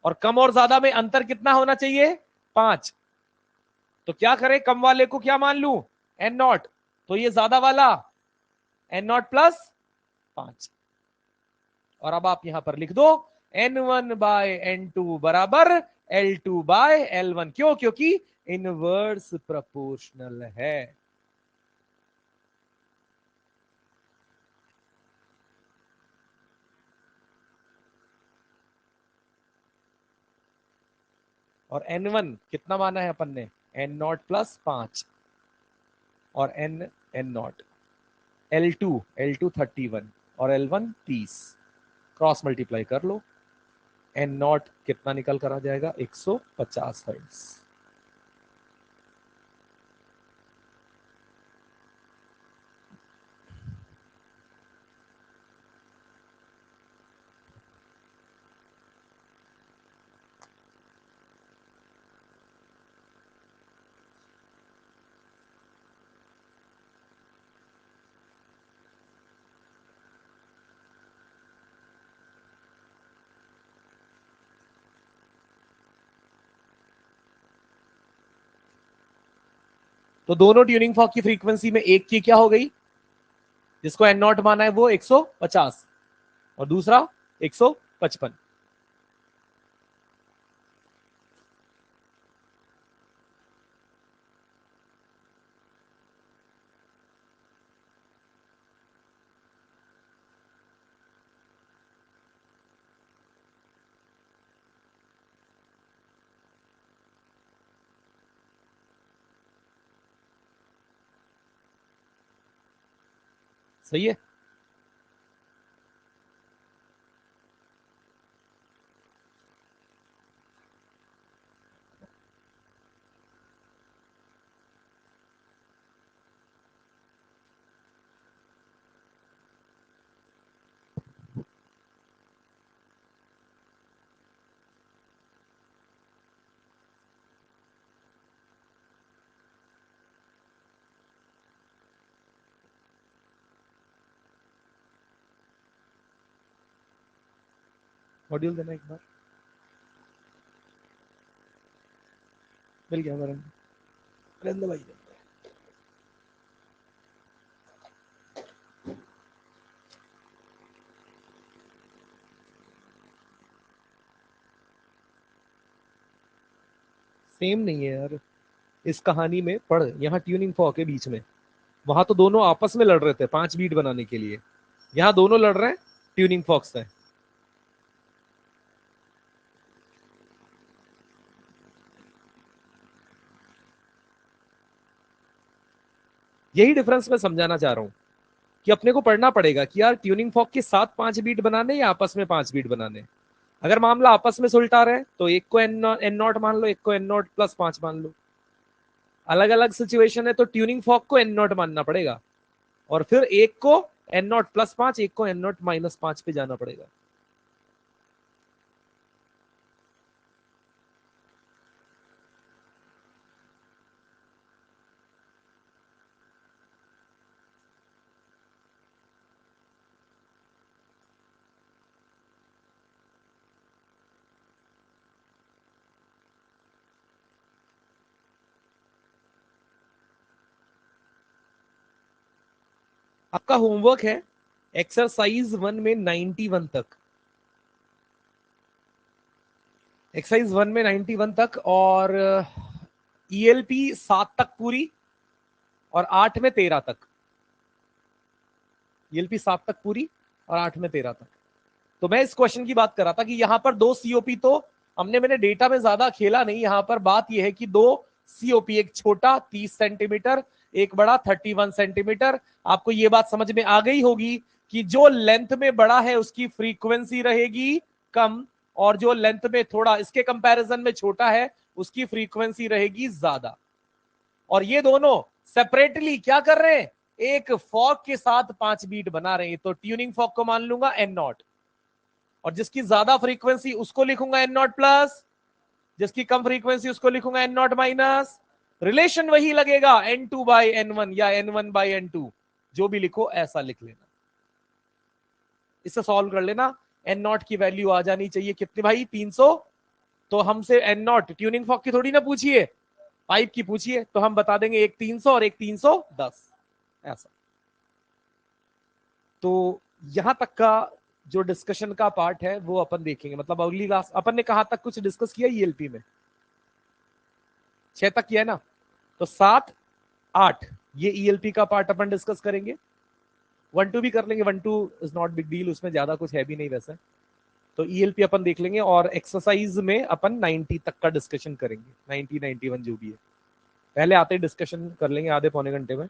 और कम और ज्यादा में अंतर कितना होना चाहिए 5। तो क्या करें, कम वाले को क्या मान लू एन नॉट, तो ये ज्यादा वाला एन नॉट प्लस 5। और अब आप यहां पर लिख दो N1 बाय N2 बराबर L2 बाय L1, क्यों, क्योंकि इनवर्स प्रोपोर्शनल है। और N1 कितना माना है अपन ने, N नॉट प्लस 5, और N नॉट, L2 31 और L1 30, क्रॉस मल्टीप्लाई कर लो, N नॉट कितना निकल कर आ जाएगा 150 हर्ट्ज। तो दोनों ट्यूनिंग फॉर्क की फ्रीक्वेंसी में एक की क्या हो गई, जिसको एन नॉट माना है वो 150 और दूसरा 155। सही है। मॉड्यूल देना एक बार, मिल गया नरेंद्र भाई। सेम नहीं है यार इस कहानी में, पढ़ यहाँ ट्यूनिंग फॉर्क के बीच में, वहां तो दोनों आपस में लड़ रहे थे 5 बीट बनाने के लिए, यहाँ दोनों लड़ रहे हैं ट्यूनिंग फॉर्क से। यही डिफरेंस मैं समझाना चाह रहा हूं कि अपने को पढ़ना पड़ेगा कि यार ट्यूनिंग फॉर्क के साथ 5 बीट बनाने या आपस में 5 बीट बनाने। अगर मामला आपस में सुलटा रहे तो एक को एन नॉट मान लो, एक को एन नॉट प्लस 5 मान लो। अलग अलग सिचुएशन है तो ट्यूनिंग फॉर्क को एन नॉट मानना पड़ेगा और फिर एक को एन नॉट प्लस 5, एक को एन नॉट माइनस 5 पे जाना पड़ेगा। आपका होमवर्क है एक्सरसाइज 1 में 91 तक, एक्सरसाइज 1 में 91 तक और ईएलपी 7 तक पूरी और 8 में 13 तक। ईएलपी 7 तक पूरी और 8 में 13 तक। तो मैं इस क्वेश्चन की बात कर रहा था कि यहां पर 2 सीओपी, तो मैंने डेटा में ज्यादा खेला नहीं, यहां पर बात यह है कि 2 सीओपी, एक छोटा 30 सेंटीमीटर, एक बड़ा 31 सेंटीमीटर। आपको यह बात समझ में आ गई होगी कि जो लेंथ में बड़ा है उसकी फ्रीक्वेंसी रहेगी कम और जो लेंथ में थोड़ा इसके कंपैरिजन में छोटा है उसकी फ्रीक्वेंसी रहेगी ज्यादा। और ये दोनों सेपरेटली क्या कर रहे हैं, एक फॉक के साथ 5 बीट बना रहे हैं। तो ट्यूनिंग फॉक को मान लूंगा एन नॉट और जिसकी ज्यादा फ्रीक्वेंसी उसको लिखूंगा एन नॉट प्लस, जिसकी कम फ्रीक्वेंसी उसको लिखूंगा एन नॉट माइनस। रिलेशन वही लगेगा n two by n one या n one by n two, जो भी लिखो ऐसा लिख लेना। इसे सॉल्व कर लेना, एन नॉट की वैल्यू आ जानी चाहिए कितनी भाई, 300। तो हमसे एन नॉट ट्यूनिंग फॉक की थोड़ी ना पूछिए, पाइप की पूछिए, तो हम बता देंगे एक 300 और एक 310 ऐसा। तो यहां तक का जो डिस्कशन का पार्ट है वो अपन देखेंगे, मतलब अगली क्लास अपन ने कहां तक कुछ डिस्कस किया ईएलपी में, 6 तक किया है ना, तो 7 8 ये ईएलपी का पार्ट अपन डिस्कस करेंगे। 1 2 भी कर लेंगे, 1 2 इज नॉट बिग डील, उसमें ज्यादा कुछ है भी नहीं वैसे। तो ईएलपी अपन देख लेंगे और एक्सरसाइज में अपन 90 तक का डिस्कशन करेंगे, 90 91 जो भी है पहले आते ही डिस्कशन कर लेंगे आधे पौने घंटे में,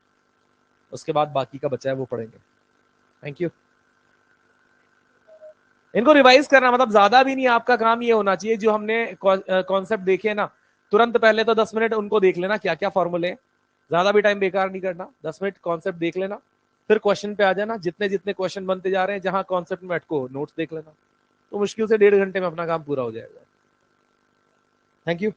उसके बाद बाकी का बचा है वो पढ़ेंगे। Thank you. इनको रिवाइज करना, मतलब ज्यादा भी नहीं, आपका काम ये होना चाहिए जो हमने कॉन्सेप्ट देखे ना, तुरंत पहले तो 10 मिनट उनको देख लेना क्या क्या फॉर्मूले, ज्यादा भी टाइम बेकार नहीं करना, 10 मिनट कॉन्सेप्ट देख लेना, फिर क्वेश्चन पे आ जाना। जितने जितने क्वेश्चन बनते जा रहे हैं जहां कॉन्सेप्ट में अटको नोट्स देख लेना, तो मुश्किल से 1.5 घंटे में अपना काम पूरा हो जाएगा। Thank you.